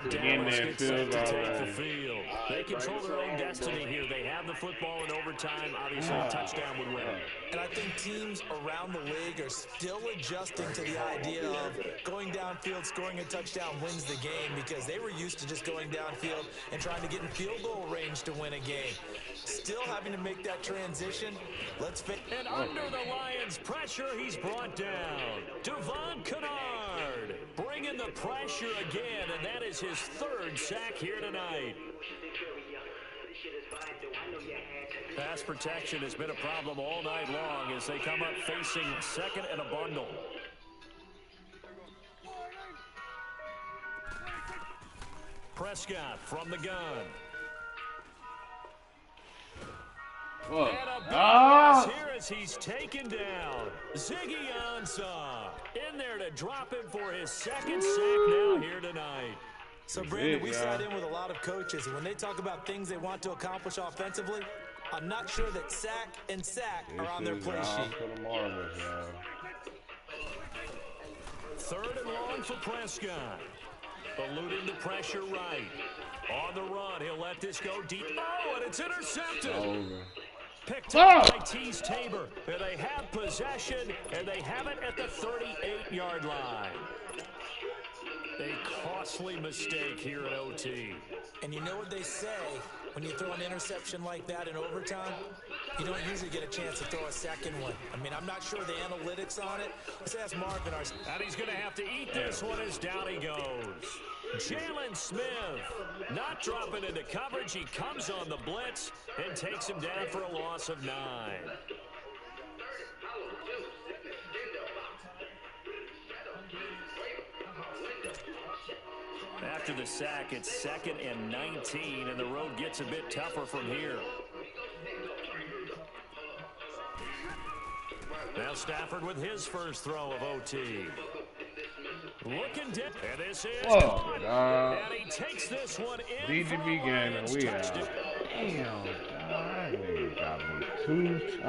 Getting there Getting there field goal. They control their own destiny here. They have the football in overtime. Obviously, a touchdown would win it. And I think teams around the league are still adjusting to the idea of going downfield, scoring a touchdown wins the game, because they were used to just going downfield and trying to get in field goal range to win a game. Still having to make that transition. Let's fit. And under the Lions' pressure, he's brought down. Devon Kennard bringing the pressure again, and that is his third sack here tonight. Pass protection has been a problem all night long as they come up facing second and a bundle. Prescott from the gun. Whoa. And a big pass here as he's taken down. Ziggy Ansah in there to drop him for his second sack now here tonight. So, Brandon, we sat in with a lot of coaches, and when they talk about things they want to accomplish offensively, I'm not sure that sack and sack are on their play sheet. Third and long for Prescott. Eluding the pressure right. On the run, he'll let this go deep. Oh, and it's intercepted. Picked up by Tease Tabor. And they have possession, and they have it at the 38-yard line. A costly mistake here at OT. And you know what they say, when you throw an interception like that in overtime, you don't usually get a chance to throw a second one. I mean, I'm not sure the analytics on it. Let's ask Marvin. And he's going to have to eat this one as down he goes. Jalen Smith not dropping into coverage. He comes on the blitz and takes him down for a loss of 9. After the sack, it's 2nd and 19, and the road gets a bit tougher from here. Now Stafford with his first throw of OT. Looking deep, and this is caught. And he takes this one in. DGB game, and we have. Damn, that nigga got me 2 times.